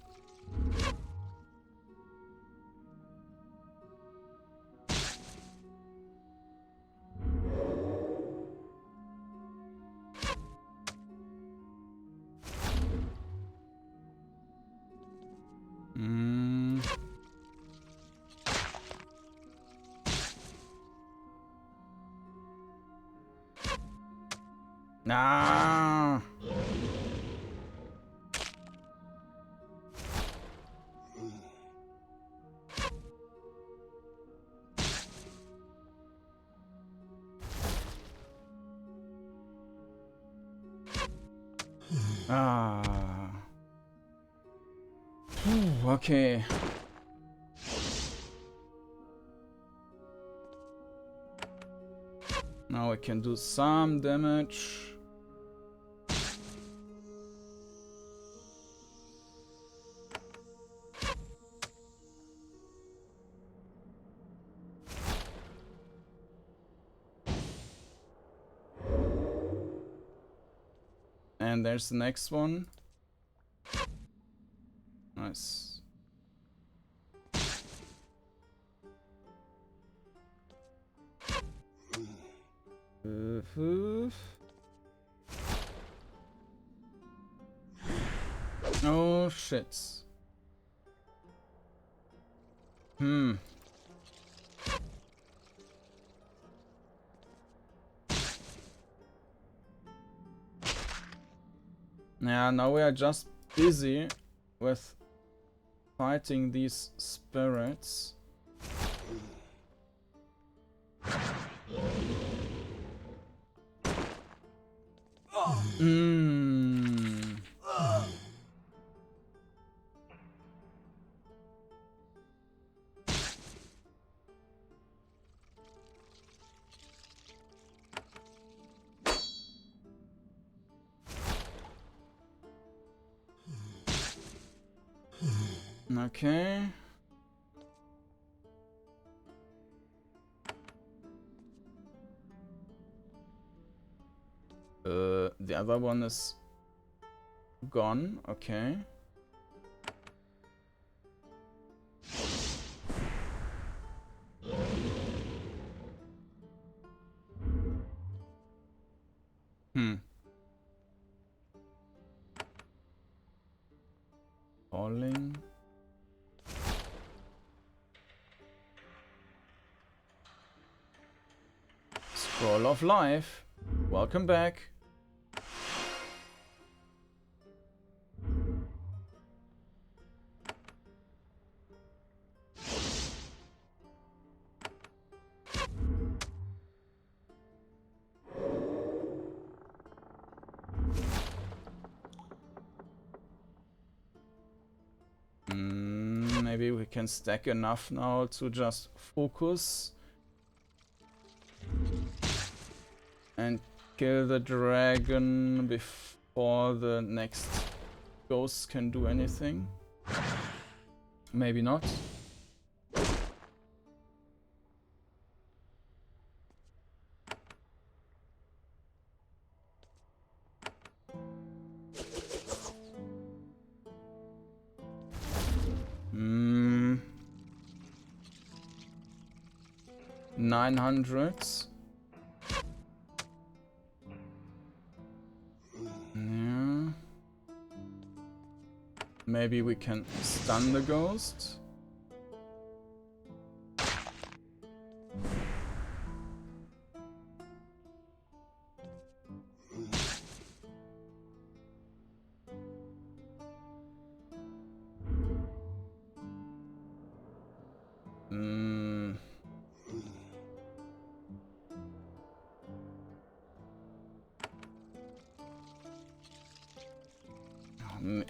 Nah. Ah. Okay. Now I can do some damage. And there's the next one. Nice. Oh shit. Yeah, now we are just busy with fighting these spirits. Okay. The other one is gone. Okay. Falling. Scroll of Life. Welcome back. Maybe we can stack enough now to just focus and kill the dragon before the next ghost can do anything. Maybe not. Hmm. 900. Yeah. Maybe we can stun the ghost.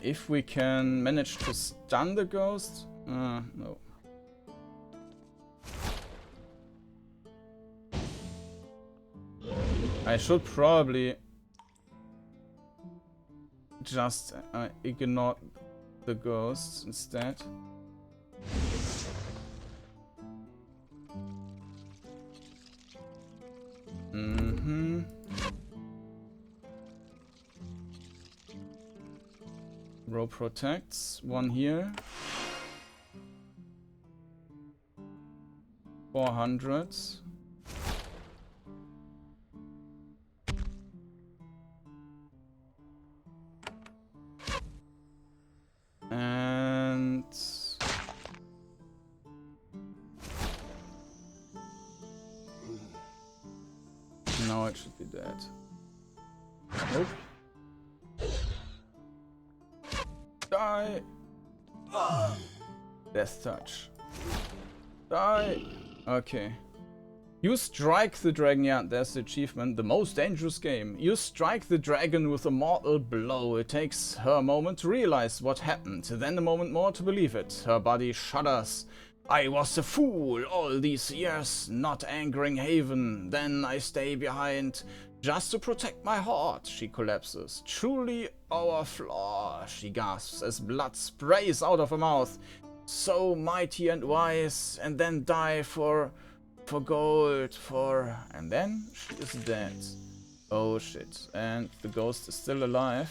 If we can manage to stun the ghost, no. I should probably just ignore the ghosts instead. Row protects, one here. 400. And now it should be dead. Die! Death touch. Die! Okay. You strike the dragon. Yeah, there's the achievement. The most dangerous game. You strike the dragon with a mortal blow. It takes her a moment to realize what happened, then a moment more to believe it. Her body shudders. I was a fool all these years, not angering Haven. Then I stay behind just to protect my heart. She collapses. Truly our flaw, she gasps as blood sprays out of her mouth. So mighty and wise, and then die for gold, and then she is dead. Oh shit, and the ghost is still alive.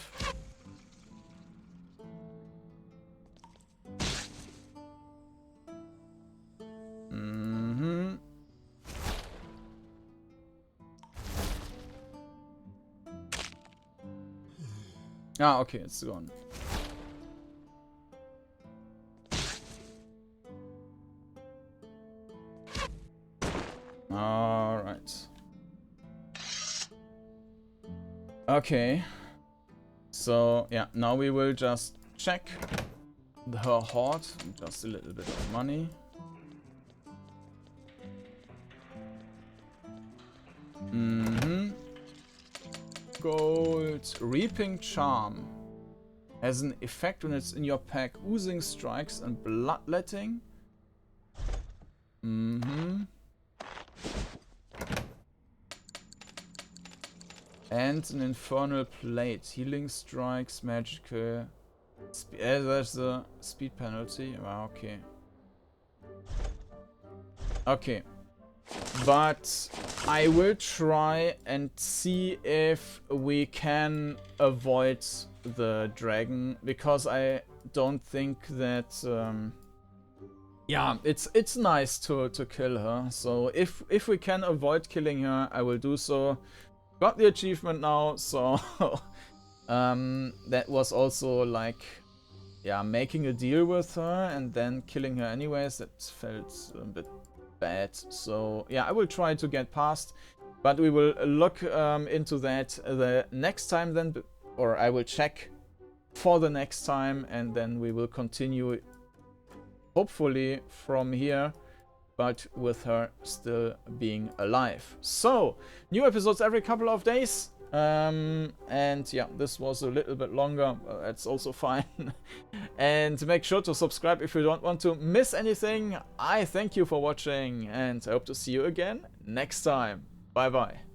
Ah, okay, it's gone. Alright. Okay. So, yeah, now we will just check her hoard. Just a little bit of money. Gold. Reaping Charm. Has an effect when it's in your pack. Oozing strikes and bloodletting. And an Infernal Plate. Healing strikes, magical. There's the speed penalty. Ah, okay. Okay. But I will try and see if we can avoid the dragon, because I don't think that yeah, it's nice to kill her. So if we can avoid killing her, I will do so. Got the achievement now, so that was also like, yeah, making a deal with her and then killing her anyways. That felt a bit bad. So yeah, I will try to get past, but we will look into that the next time then, or I will check for the next time, and then we will continue hopefully from here, but with her still being alive. So, new episodes every couple of days. And yeah, this was a little bit longer, but that's also fine. And make sure to subscribe if you don't want to miss anything. I thank you for watching, and I hope to see you again next time. Bye bye.